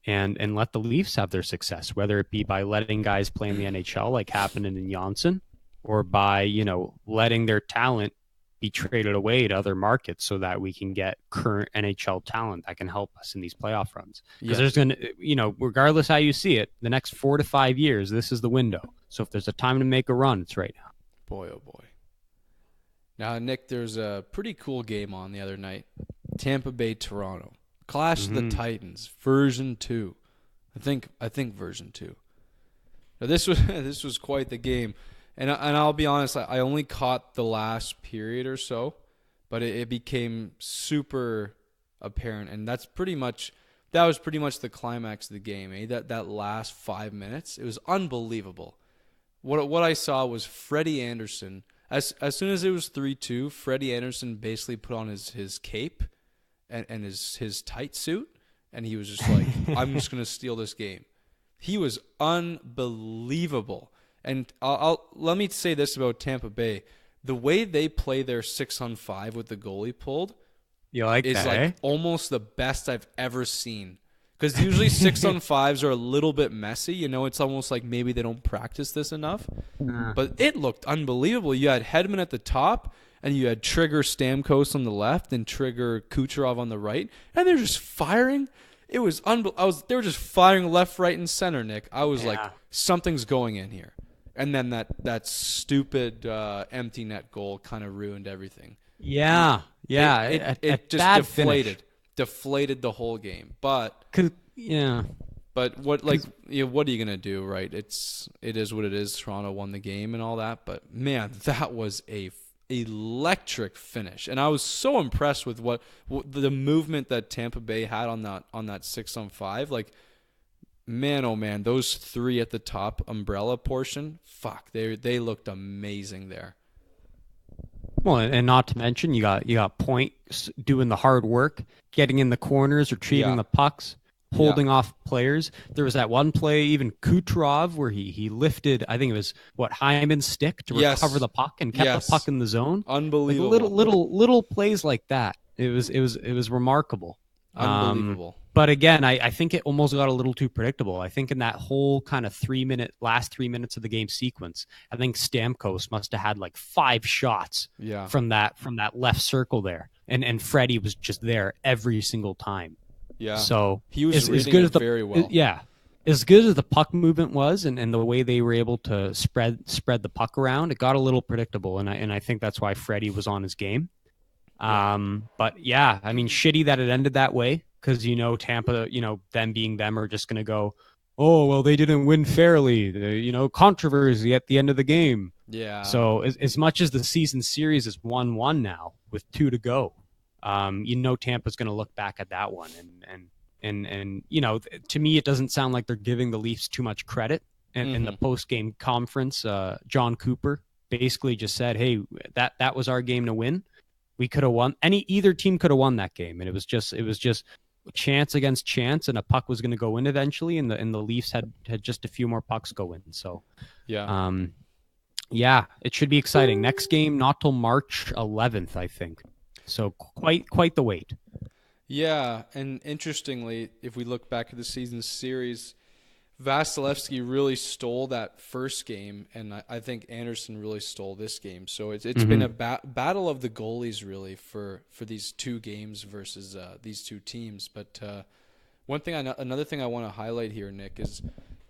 and let the Leafs have their success, whether it be by letting guys play in the NHL like happened in Janssen, or by letting their talent be traded away to other markets so that we can get current NHL talent that can help us in these playoff runs. Because there's going to, regardless how you see it, the next 4 to 5 years, this is the window. So if there's a time to make a run, it's right now. Boy, oh boy. Now, Nick, there's a pretty cool game on the other night. Tampa Bay, Toronto. Clash of the Titans, version 2. I think version 2. Now, this was quite the game. And I'll be honest, I only caught the last period or so, but it became super apparent, and that was pretty much the climax of the game. That last 5 minutes, it was unbelievable. What I saw was Freddie Anderson. As soon as it was 3-2, Freddie Anderson basically put on his cape and his tight suit, and he was just like, I'm just gonna steal this game. He was unbelievable. And let me say this about Tampa Bay. The way they play their 6-on-5 with the goalie pulled is like almost the best I've ever seen. Because usually 6-on-5s are a little bit messy. It's almost like maybe they don't practice this enough. But it looked unbelievable. You had Hedman at the top, and you had Trigger Stamkos on the left and Trigger Kucherov on the right. And they're just firing. It was they were just firing left, right, and center, Nick. I was like, something's going in here. And then that stupid empty net goal kind of ruined everything. Yeah. It just deflated the whole game. But what are you gonna do, right? It is what it is. Toronto won the game and all that. But man, that was a electric finish, and I was so impressed with what the movement that Tampa Bay had on that 6-on-5. Like, man, oh man, those three at the top umbrella portion, they looked amazing there. Well, and not to mention you got Point doing the hard work, getting in the corners, retrieving the pucks, holding off players. There was that one play, even Kucherov, where he lifted, I think it was Hyman's stick to recover the puck and kept the puck in the zone. Unbelievable. Like little plays like that. It was remarkable. Unbelievable. But again, I think it almost got a little too predictable. I think in that whole kind of last 3 minutes of the game sequence, I think Stamkos must have had like 5 shots from that left circle there. And Freddie was just there every single time. Yeah. So he was reading it very well. Yeah. As good as the puck movement was and the way they were able to spread the puck around, it got a little predictable. And I think that's why Freddie was on his game. But yeah, I mean, shitty that it ended that way. Because, Tampa, them being them are just going to go, oh, well, they didn't win fairly. Controversy at the end of the game. Yeah. So as much as the season series is 1-1 now with 2 to go, Tampa's going to look back at that one. And to me, it doesn't sound like they're giving the Leafs too much credit. And in the post-game conference, John Cooper basically just said, hey, that was our game to win. We could have won. Either team could have won that game. And it was just chance against chance, and a puck was going to go in eventually, and the Leafs had just a few more pucks go in. So, it should be exciting. Next game, not till March 11th, I think. So quite the wait. Yeah, and interestingly, if we look back at the season series, Vasilevsky really stole that first game, and I think Anderson really stole this game. So it's been a battle of the goalies really for these 2 games versus these 2 teams. But another thing I want to highlight here, Nick, is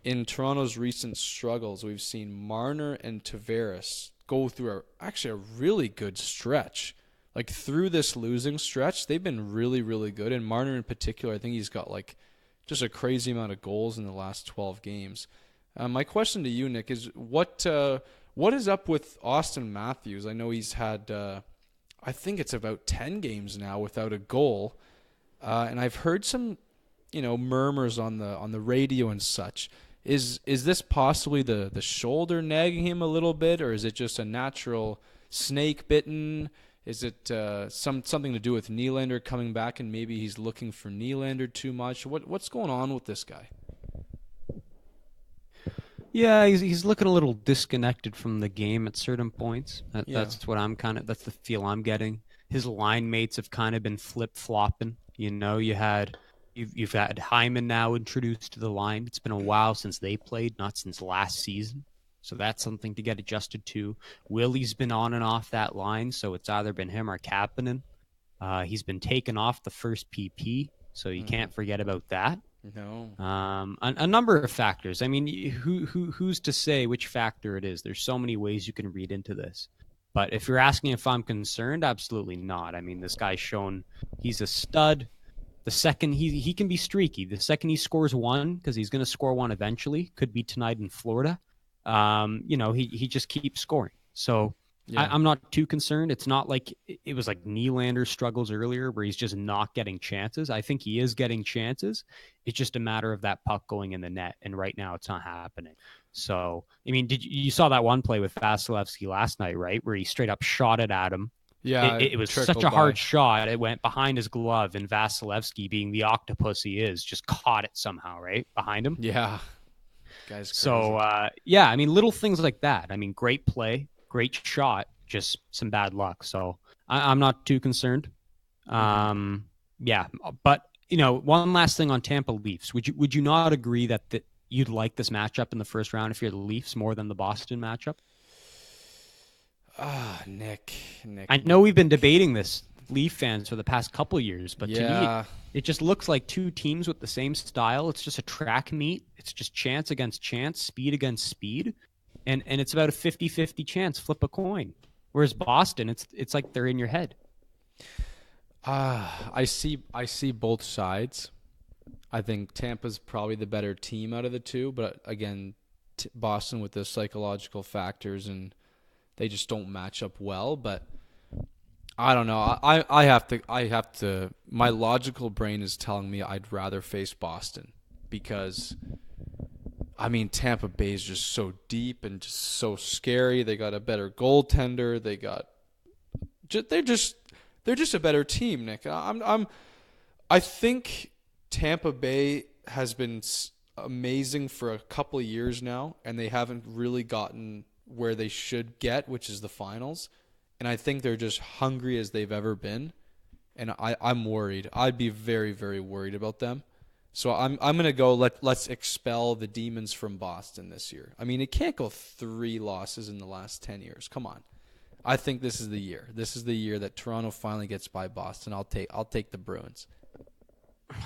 in Toronto's recent struggles, we've seen Marner and Tavares go through a really good stretch. like through this losing stretch, they've been really, really good. And Marner in particular, I think he's got like just a crazy amount of goals in the last 12 games. My question to you, Nick, is what is up with Austin Matthews? I know he's had, I think it's about 10 games now without a goal, and I've heard some, murmurs on the radio and such. Is this possibly the shoulder nagging him a little bit, or is it just a natural snake bitten? Is it something to do with Nylander coming back and maybe he's looking for Nylander too much? What's going on with this guy? Yeah, he's looking a little disconnected from the game at certain points. That's what that's the feel I'm getting. His line mates have kind of been flip-flopping. You've had Hyman now introduced to the line. It's been a while since they played, not since last season. So that's something to get adjusted to. Willie's been on and off that line, so it's either been him or Kapanen. He's been taken off the first PP, so you can't forget about that. No. A number of factors. I mean, who's to say which factor it is? There's so many ways you can read into this. But if you're asking if I'm concerned, absolutely not. I mean, this guy's shown he's a stud. The second he can be streaky. The second he scores one, because he's going to score one eventually, could be tonight in Florida. He just keeps scoring. So yeah. I'm not too concerned. It's not like it was like Nylander struggles earlier where he's just not getting chances. I think he is getting chances. It's just a matter of that puck going in the net, and right now it's not happening. So, I mean, you saw that one play with Vasilevsky last night, right, where he straight up shot it at him. Yeah, it was such a hard shot. It went behind his glove, and Vasilevsky, being the octopus he is, just caught it somehow, right, behind him. Yeah. Guy's crazy. So, I mean, little things like that. I mean, great play, great shot, just some bad luck. So I'm not too concerned. But, one last thing on Tampa Leafs. Would you not agree that you'd like this matchup in the first round if you're the Leafs more than the Boston matchup? Nick. I know we've been debating this, Leaf fans, for the past couple years, but to me, it just looks like two teams with the same style. It's just a track meet. It's just chance against chance, speed against speed, and it's about a 50-50 chance, flip a coin. Whereas Boston, it's like they're in your head. I see both sides. I think Tampa's probably the better team out of the two, but again, Boston with the psychological factors, and they just don't match up well. But I don't know. I have to. My logical brain is telling me I'd rather face Boston because, I mean, Tampa Bay is just so deep and just so scary. They got a better goaltender. They're just a better team, Nick. I think Tampa Bay has been amazing for a couple of years now, and they haven't really gotten where they should get, which is the finals. And I think they're just hungry as they've ever been. And I'm worried. I'd be very, very worried about them. So I'm going to go, let's expel the demons from Boston this year. I mean, it can't go 3 losses in the last 10 years. Come on. I think this is the year. This is the year that Toronto finally gets by Boston. I'll take the Bruins.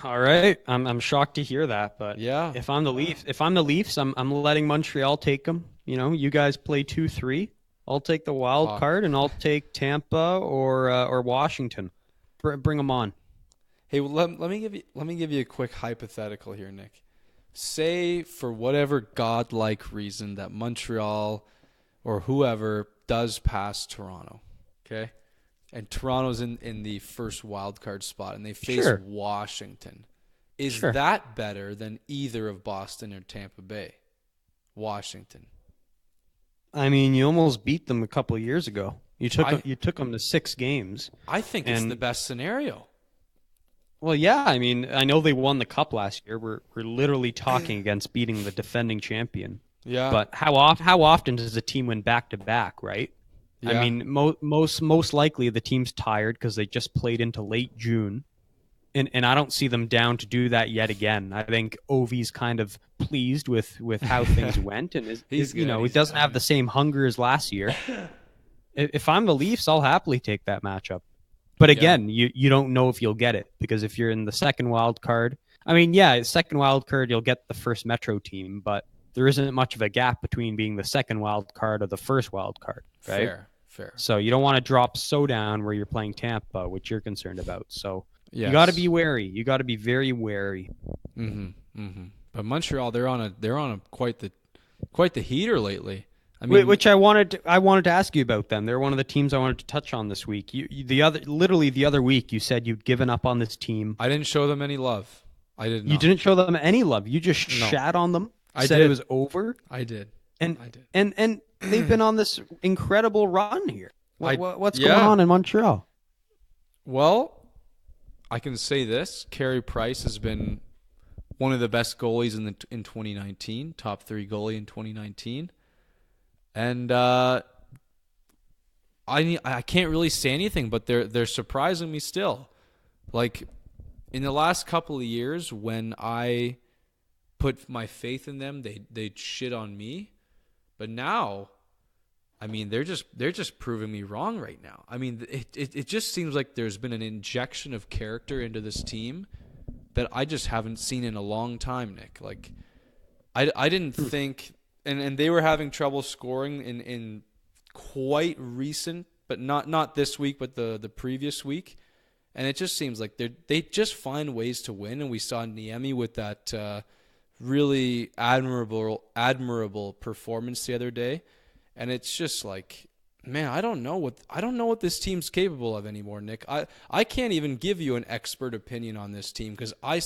All right. I'm shocked to hear that, but yeah. If I'm the Leafs, I'm letting Montreal take them. You guys play 2-3. I'll take the wild card, and I'll take Tampa or Washington. Bring them on. Hey, well, let me give you a quick hypothetical here, Nick. Say for whatever godlike reason that Montreal or whoever does pass Toronto, okay, and Toronto's in the first wild card spot, and they face Washington. Is that better than either of Boston or Tampa Bay? Washington. I mean, you almost beat them a couple of years ago. You took them to 6 games. I think it's the best scenario. Well, yeah. I mean, I know they won the cup last year. We're literally talking against beating the defending champion. Yeah. But how often does a team win back to back? Right. Yeah. I mean, most likely the team's tired because they just played into late June, and I don't see them down to do that yet again. I think Ovi's kind of pleased with how things went, and he doesn't have the same hunger as last year. If I'm the Leafs, I'll happily take that matchup. But again, you don't know if you'll get it, because if you're in the second wild card, I mean, second wild card, you'll get the first Metro team, but there isn't much of a gap between being the second wild card or the first wild card, right? Fair. So you don't want to drop so down where you're playing Tampa, which you're concerned about. So Yes. you got to be wary. You got to be very wary. But Montreal, they're on a quite the heater lately. I mean, Which I wanted to ask you about them. They're one of the teams I wanted to touch on this week. The other week you said you'd given up on this team. I didn't show them any love. I did not. You didn't show them any love. You just No. shat on them. I said did. it was over. I did. And I did. and they've been on this incredible run here. What's yeah. going on in Montreal? Well, I can say this: Carey Price has been one of the best goalies in 2019, top 3 goalie in 2019, and I can't really say anything, but they're surprising me still. Like in the last couple of years, when I put my faith in them, they'd shit on me, but now, I mean, they're just proving me wrong right now. I mean, it just seems like there's been an injection of character into this team that I just haven't seen in a long time, Nick. Like, I didn't think, and they were having trouble scoring in quite recent, but not this week, but the previous week, and it just seems like they just find ways to win. And we saw Niemi with that really admirable performance the other day. And it's just like, man, I don't know what this team's capable of anymore, Nick. I can't even give you an expert opinion on this team because I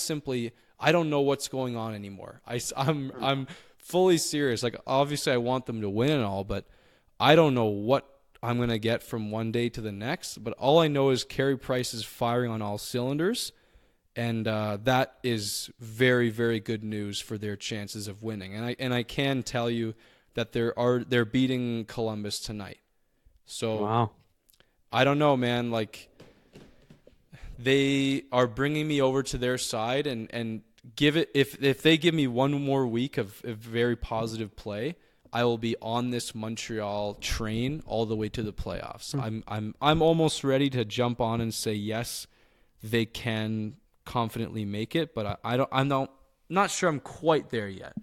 don't know what's going on anymore. I'm fully serious. Like, obviously I want them to win and all, but I don't know what I'm going to get from one day to the next. But all I know is Carey Price is firing on all cylinders, and that is very, very good news for their chances of winning. And I can tell you that they're beating Columbus tonight. So Wow. I don't know, man. Like, they are bringing me over to their side, and give it if they give me one more week of very positive play, I will be on this Montreal train all the way to the playoffs. I'm almost ready to jump on and say yes, they can confidently make it, but I'm not sure I'm quite there yet.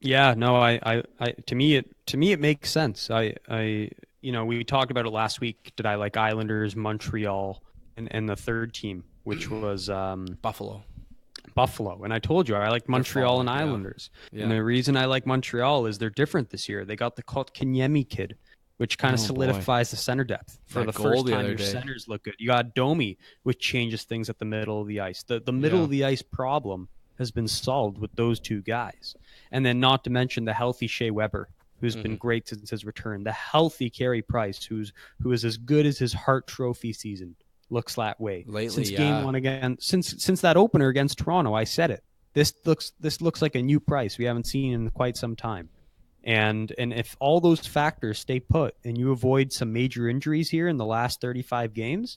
Yeah, no, I to me it makes sense. We talked about it last week. Did I like Islanders, Montreal, and the third team, which was Buffalo. And I told you I like Montreal and falling, yeah. Islanders. Yeah. And the reason I like Montreal is they're different this year. They got the Kotkaniemi kid, which kind of Oh, boy. solidifies the center depth. For That the goal first the time, other your day. centers look good. You got Domi, which changes things at the middle of the ice. The middle Yeah. of the ice problem has been solved with those two guys. And then not to mention the healthy Shea Weber, who's been great since his return. The healthy Carey Price, who is as good as his Hart Trophy season looks that way. Lately, since yeah. game one again, since that opener against Toronto, I said it. This looks like a new Price we haven't seen in quite some time. And if all those factors stay put and you avoid some major injuries here in the last 35 games,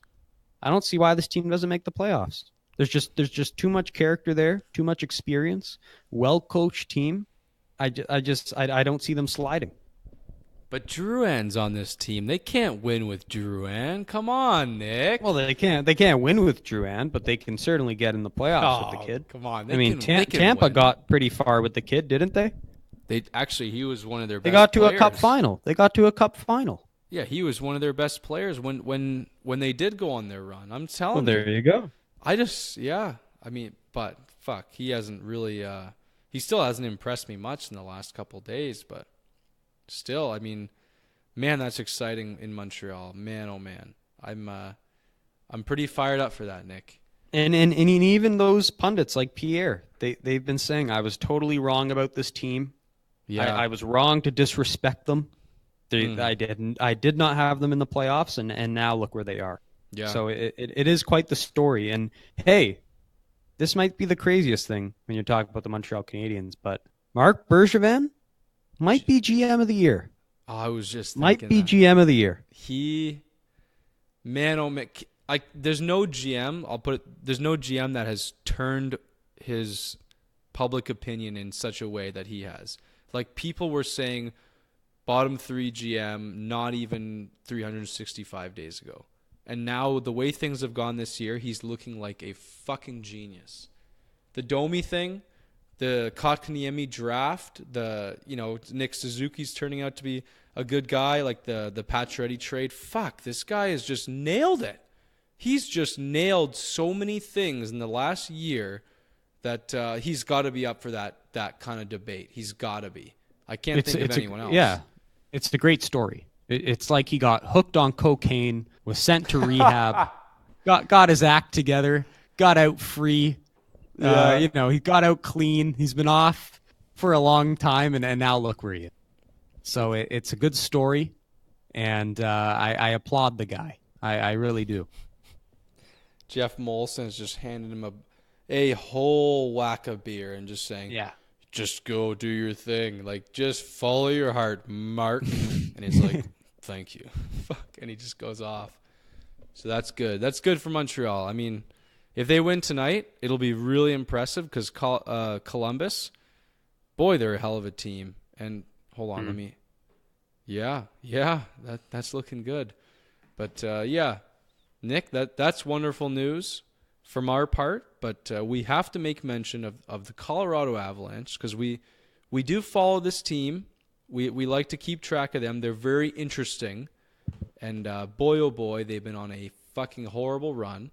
I don't see why this team doesn't make the playoffs. There's just too much character there, too much experience, well-coached team. I don't see them sliding. But Drouin's on this team. They can't win with Drouin. Come on, Nick. Well, they can't win with Drouin, but they can certainly get in the playoffs with the kid. Come on. I mean, they can Tampa win. got pretty far with the kid, didn't they? He was one of their best They got to players. a cup final. Yeah, he was one of their best players when they did go on their run. I'm telling you. you go. I mean, but fuck, he hasn't really he still hasn't impressed me much in the last couple of days, but still, I mean, man, that's exciting in Montreal. Man, oh man. I'm pretty fired up for that, Nick. And even those pundits like Pierre, they've been saying I was totally wrong about this team. Yeah. I was wrong to disrespect them. I did not have them in the playoffs, and now look where they are. Yeah. So it is quite the story. And hey, this might be the craziest thing when you're talking about the Montreal Canadiens, but Marc Bergevin might be GM of the year. I was just Might thinking be that. GM of the year. There's no GM, there's no GM that has turned his public opinion in such a way that he has. Like, people were saying bottom 3 GM not even 365 days ago. And now the way things have gone this year, he's looking like a fucking genius. The Domi thing, the Kotkaniemi draft, Nick Suzuki's turning out to be a good guy like the Pacioretty trade. Fuck, this guy has just nailed it. He's just nailed so many things in the last year that he's got to be up for that kind of debate. He's got to be. I can't think of anyone else. Yeah, it's a great story. It's like he got hooked on cocaine, was sent to rehab, got his act together, got out free. He got out clean. He's been off for a long time, and now look where he is. So it's a good story, and I applaud the guy. I really do. Jeff Molson's just handed him a whole whack of beer and just saying, Yeah. Just go do your thing. Like, just follow your heart, Mark. And he's like, thank you. Fuck. And he just goes off. So that's good. That's good for Montreal. I mean, if they win tonight, it'll be really impressive because Columbus, boy, they're a hell of a team. And hold on, let me. Yeah, that's looking good. But Nick, that's wonderful news from our part. But we have to make mention of the Colorado Avalanche because we do follow this team. We like to keep track of them. They're very interesting. And boy, oh boy, they've been on a fucking horrible run.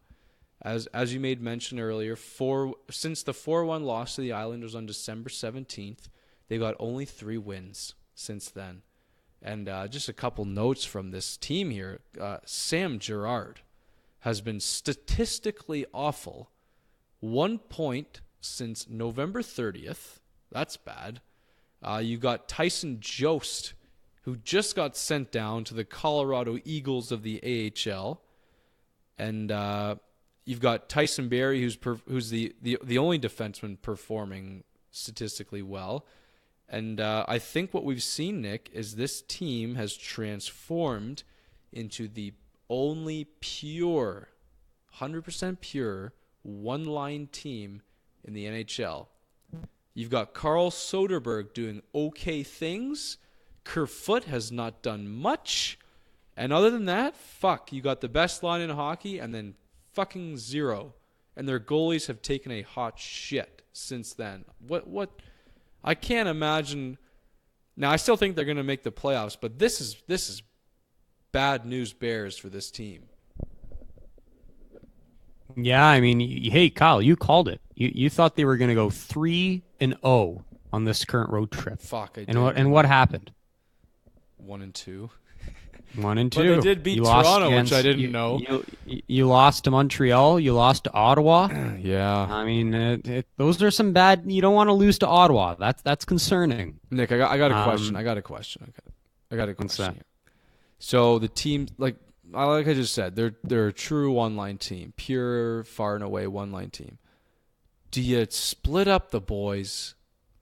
As you made mention earlier, since the 4-1 loss to the Islanders on December 17th, they got only 3 wins since then. And just a couple notes from this team here. Sam Girard has been statistically awful. 1 point since November 30th. That's bad. You got Tyson Jost, who just got sent down to the Colorado Eagles of the AHL. And you've got Tyson Barrie, who's the only defenseman performing statistically well. And I think what we've seen, Nick, is this team has transformed into the only pure, 100% pure, one-line team in the NHL. You've got Carl Soderberg doing okay things. Kerfoot has not done much. And other than that, you got the best line in hockey and then fucking zero. And their goalies have taken a hot shit since then. What? I can't imagine. Now, I still think they're going to make the playoffs, but this is bad news bears for this team. Yeah, I mean, hey, Kyle, you called it. You thought they were going to go 3-0 on this current road trip. Fuck, I did. And what happened? 1-2. 1-2. But they did beat Toronto, which I didn't know. You lost to Montreal. You lost to Ottawa. Yeah. I mean, those are some bad. You don't want to lose to Ottawa. That's concerning. Nick, I got a question. I got a question. Here. So the team, like I just said, they're a true one-line team, pure, far and away one-line team. Do you split up the boys?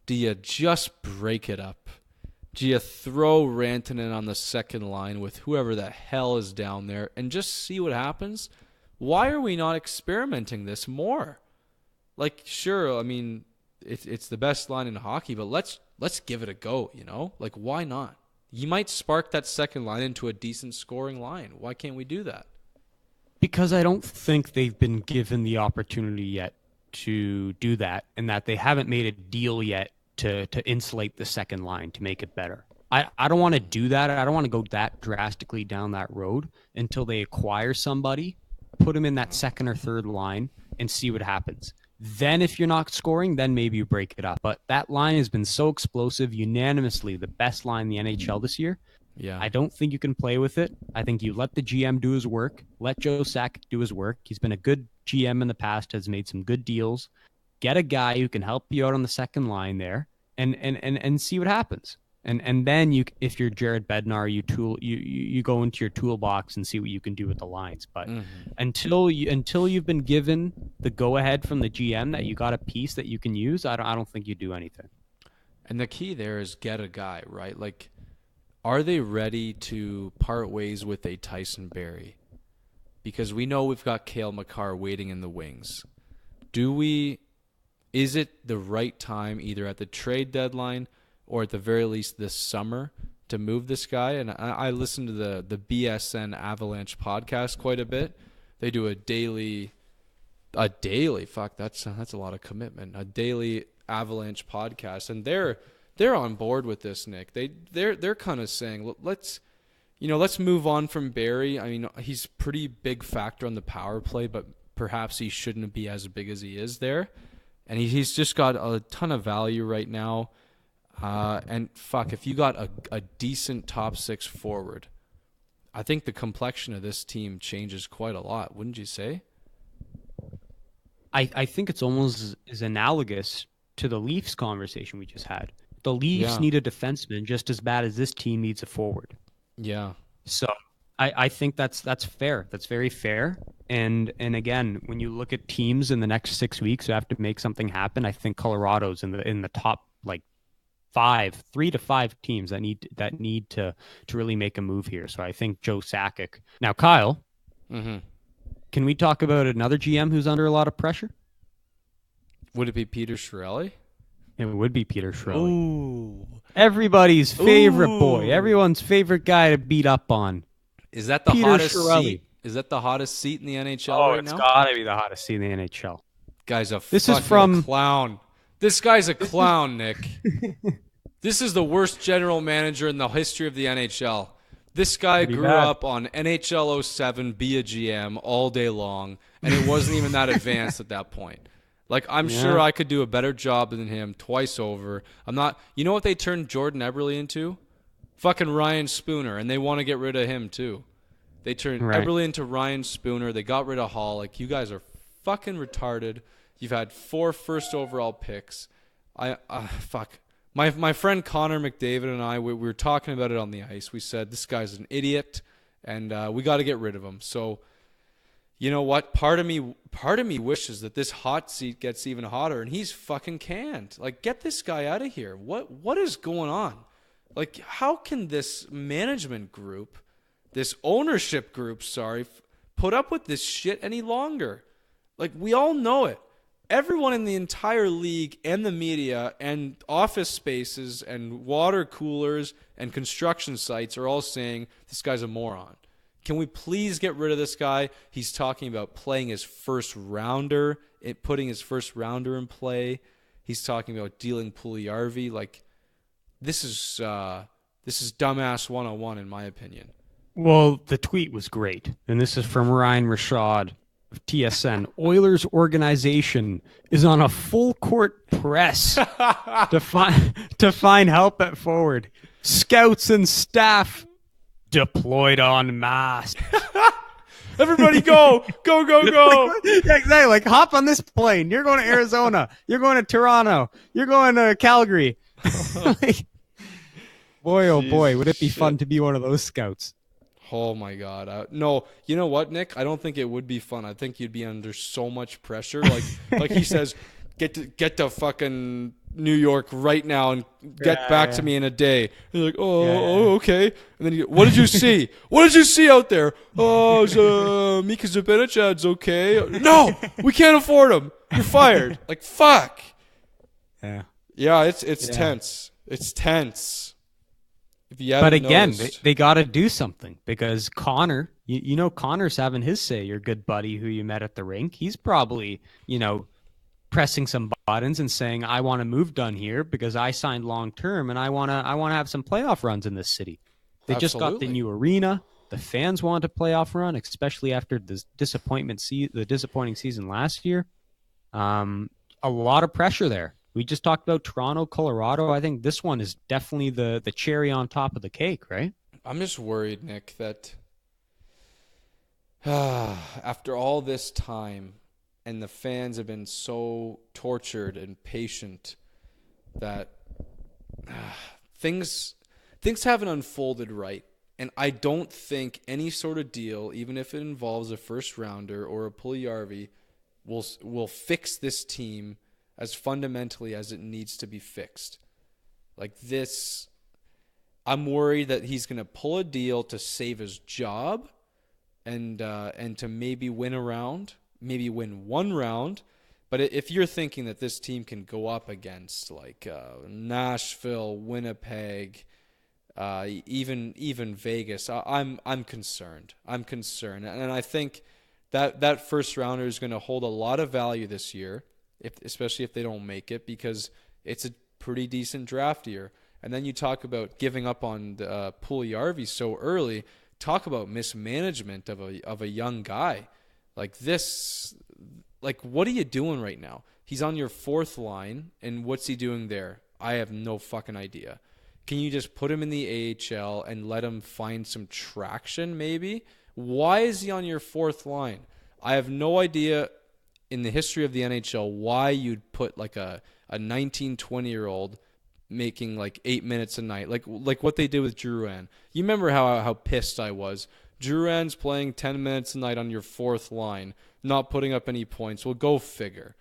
Do you just break it up? Do you throw Rantanen on the second line with whoever the hell is down there and just see what happens? Why are we not experimenting this more? Like, sure, I mean, it's the best line in hockey, but let's give it a go, you know? Like, why not? You might spark that second line into a decent scoring line. Why can't we do that? Because I don't think they've been given the opportunity yet to do that, and that they haven't made a deal yet to insulate the second line to make it better. I don't want to do that. I don't want to go that drastically down that road until they acquire somebody, put them in that second or third line, and see what happens. Then if you're not scoring, then maybe you break it up. But that line has been so explosive, unanimously the best line in the NHL this year. Yeah. I don't think you can play with it. I think you let the GM do his work. Let Joe Sakic do his work. He's been a good GM in the past, has made some good deals. Get a guy who can help you out on the second line there and see what happens. And then you, if you're Jared Bednar, you go into your toolbox and see what you can do with the lines. But until you've been given the go ahead from the GM that you got a piece that you can use, I don't think you do anything. And the key there is get a guy, right? Like, are they ready to part ways with a Tyson Barrie? Because we know we've got Cale Makar waiting in the wings. Is it the right time, either at the trade deadline or at the very least this summer, to move this guy? And I listen to the BSN Avalanche podcast quite a bit. They do a daily, fuck, that's a lot of commitment. A daily Avalanche podcast, and they're they're on board with this, Nick. They're kind of saying, let's move on from Barry. I mean, he's pretty big factor on the power play, but perhaps he shouldn't be as big as he is there. And he's just got a ton of value right now. And fuck, if you got a decent top 6 forward, I think the complexion of this team changes quite a lot, wouldn't you say? I think it's almost as analogous to the Leafs conversation we just had. The Leafs need a defenseman just as bad as this team needs a forward. Yeah. So I think that's fair. That's very fair. And again, when you look at teams in the next 6 weeks who have to make something happen, I think Colorado's in the top like 3 to 5 teams that need to really make a move here. So I think Joe Sakic. Now, Kyle, can we talk about another GM who's under a lot of pressure? Would it be Peter Chiarelli? It would be Peter Chiarelli. Ooh. Everybody's favorite boy. Everyone's favorite guy to beat up on. Is that the Peter hottest Chiarelli. seat? Is that the hottest seat in the NHL right now? Oh, it's gotta be the hottest seat in the NHL. Guy's a This fucking is from clown. This guy's a clown, Nick. This is the worst general manager in the history of the NHL. This guy grew up on NHL 07, be a GM all day long, and it wasn't even that advanced at that point. Like, I'm sure I could do a better job than him twice over. I'm not. You know what they turned Jordan Eberle into? Fucking Ryan Spooner, and they want to get rid of him too. They turned Eberle into Ryan Spooner. They got rid of Hall. Like, you guys are fucking retarded. You've had 4 first overall picks. Fuck. My friend Connor McDavid and I, we were talking about it on the ice. We said, this guy's an idiot, and we got to get rid of him. So, you know what? Part of me wishes that this hot seat gets even hotter, and he's fucking canned. Like, get this guy out of here. What is going on? Like, how can this management group, this ownership group, put up with this shit any longer? Like, we all know it. Everyone in the entire league and the media and office spaces and water coolers and construction sites are all saying this guy's a moron. Can we please get rid of this guy? He's talking about playing his first rounder, putting his first rounder in play. He's talking about dealing Puljujarvi. Like, this is dumbass 101 in my opinion. Well, the tweet was great, and this is from Ryan Rashad of TSN. Oilers organization is on a full court press to find help at forward. Scouts and staff deployed en masse. Everybody go! Go, go, go! Yeah, exactly. Like, hop on this plane. You're going to Arizona. You're going to Toronto. You're going to Calgary. Like, boy, oh boy, would it be fun to be one of those scouts. Oh my God! No, you know what, Nick? I don't think it would be fun. I think you'd be under so much pressure. Like he says, get to fucking New York right now and get back to me in a day. You're like, okay. And then what did you see? What did you see out there? Oh, Mika Zibanejad's okay. No, we can't afford him. You're fired. Like, fuck. Yeah. Yeah, it's tense. It's tense. But again, they got to do something because Connor, you know, Connor's having his say. Your good buddy who you met at the rink, he's probably, pressing some buttons and saying, "I want a move done here because I signed long term and I want to have some playoff runs in this city." They just got the new arena. The fans want a playoff run, especially after the disappointing season last year. A lot of pressure there. We just talked about Toronto, Colorado. I think this one is definitely the cherry on top of the cake, right? I'm just worried, Nick, that after all this time and the fans have been so tortured and patient that things haven't unfolded right. And I don't think any sort of deal, even if it involves a first rounder or a Puljujarvi, will fix this team as fundamentally as it needs to be fixed. Like this, I'm worried that he's going to pull a deal to save his job and to maybe win one round. But if you're thinking that this team can go up against like Nashville, Winnipeg, even Vegas, I'm concerned. I'm concerned, and I think that first rounder is going to hold a lot of value this year. Especially if they don't make it, because it's pretty decent draft year. And then you talk about giving up on the Puljujarvi so early. Talk about mismanagement of a young guy. Like this, like what are you doing right now? He's on your fourth line, and what's he doing there? I have no fucking idea. Can you just put him in the AHL and let him find some traction maybe? Why is he on your fourth line? I have no idea in the history of the NHL why you'd put like a 19, 20-year-old making like 8 minutes a night, like what they did with Drouin. You remember how pissed I was. Drouin's playing 10 minutes a night on your fourth line, not putting up any points. Well, go figure.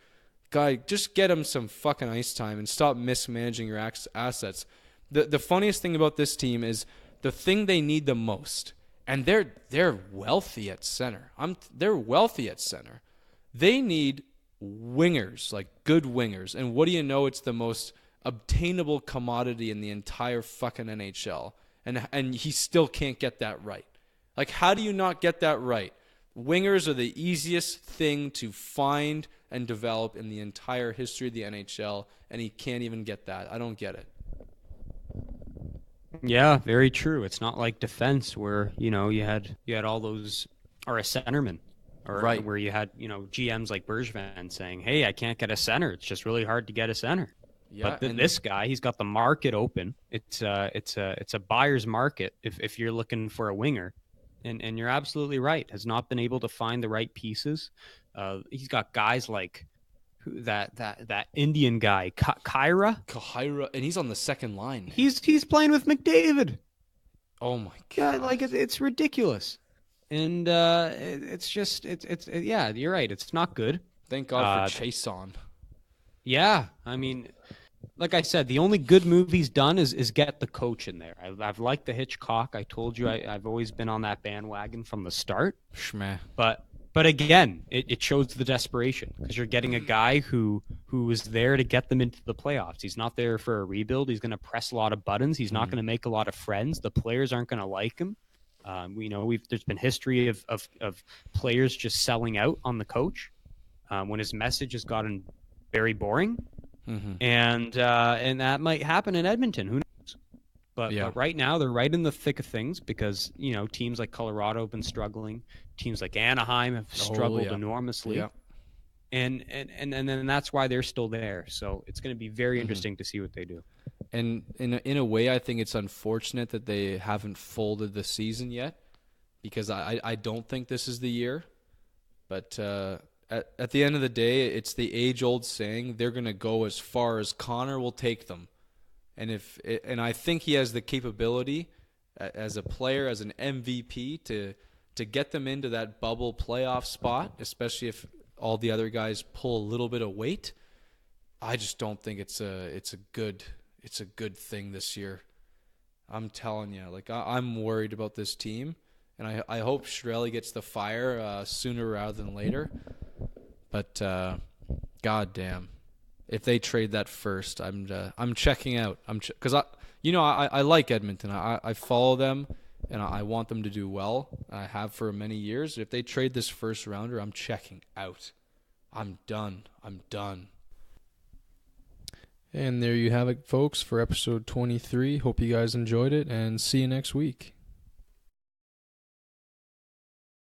Guy, just get him some fucking ice time and stop mismanaging your assets. The funniest thing about this team is the thing they need the most, and they're wealthy at center. They're wealthy at center. They need wingers, like good wingers. And what do you know? It's the most obtainable commodity in the entire fucking NHL. And he still can't get that right. Like, how do you not get that right? Wingers are the easiest thing to find and develop in the entire history of the NHL, and he can't even get that. I don't get it. Yeah, very true. It's not like defense where, you had all those, or a centerman, or Right. where you had, GMs like Bergevin saying, "Hey, I can't get a center. It's just really hard to get a center." Yeah, But this guy, he's got the market open. It's a buyer's market if you're looking for a winger, and you're absolutely right. Has not been able to find the right pieces. He's got guys like that Indian guy, Kyra. And he's on the second line. He's playing with McDavid. Oh my Yeah, god! like it's ridiculous, and yeah, you're right. It's not good. Thank God for Chason. Yeah, I mean, like I said, the only good move he's done is get the coach in there. I've liked the Hitchcock. I told you I've always been on that bandwagon from the start. Schmeh. But again, it shows the desperation because you're getting a guy who is there to get them into the playoffs. He's not there for a rebuild. He's going to press a lot of buttons. He's not going to make a lot of friends. The players aren't going to like him. There's been history of players just selling out on the coach when his message has gotten very boring, and that might happen in Edmonton. Who knows? But right now they're right in the thick of things because teams like Colorado have been struggling. Teams like Anaheim have struggled enormously. Yeah. And then that's why they're still there. So it's going to be very interesting to see what they do. And in a way, I think it's unfortunate that they haven't folded the season yet, because I don't think this is the year. But at the end of the day, it's the age-old saying, they're going to go as far as Connor will take them. And I think he has the capability as a player, as an MVP, to get them into that bubble playoff spot, especially if all the other guys pull a little bit of weight. I just don't think it's a good thing this year. I'm telling you, like I'm worried about this team, and I hope Chiarelli gets the fire sooner rather than later. But goddamn, if they trade that first, I'm checking out. Because I like Edmonton. I follow them, and I want them to do well. I have for many years. If they trade this first rounder, I'm checking out. I'm done. And there you have it, folks, for episode 23. Hope you guys enjoyed it, and see you next week.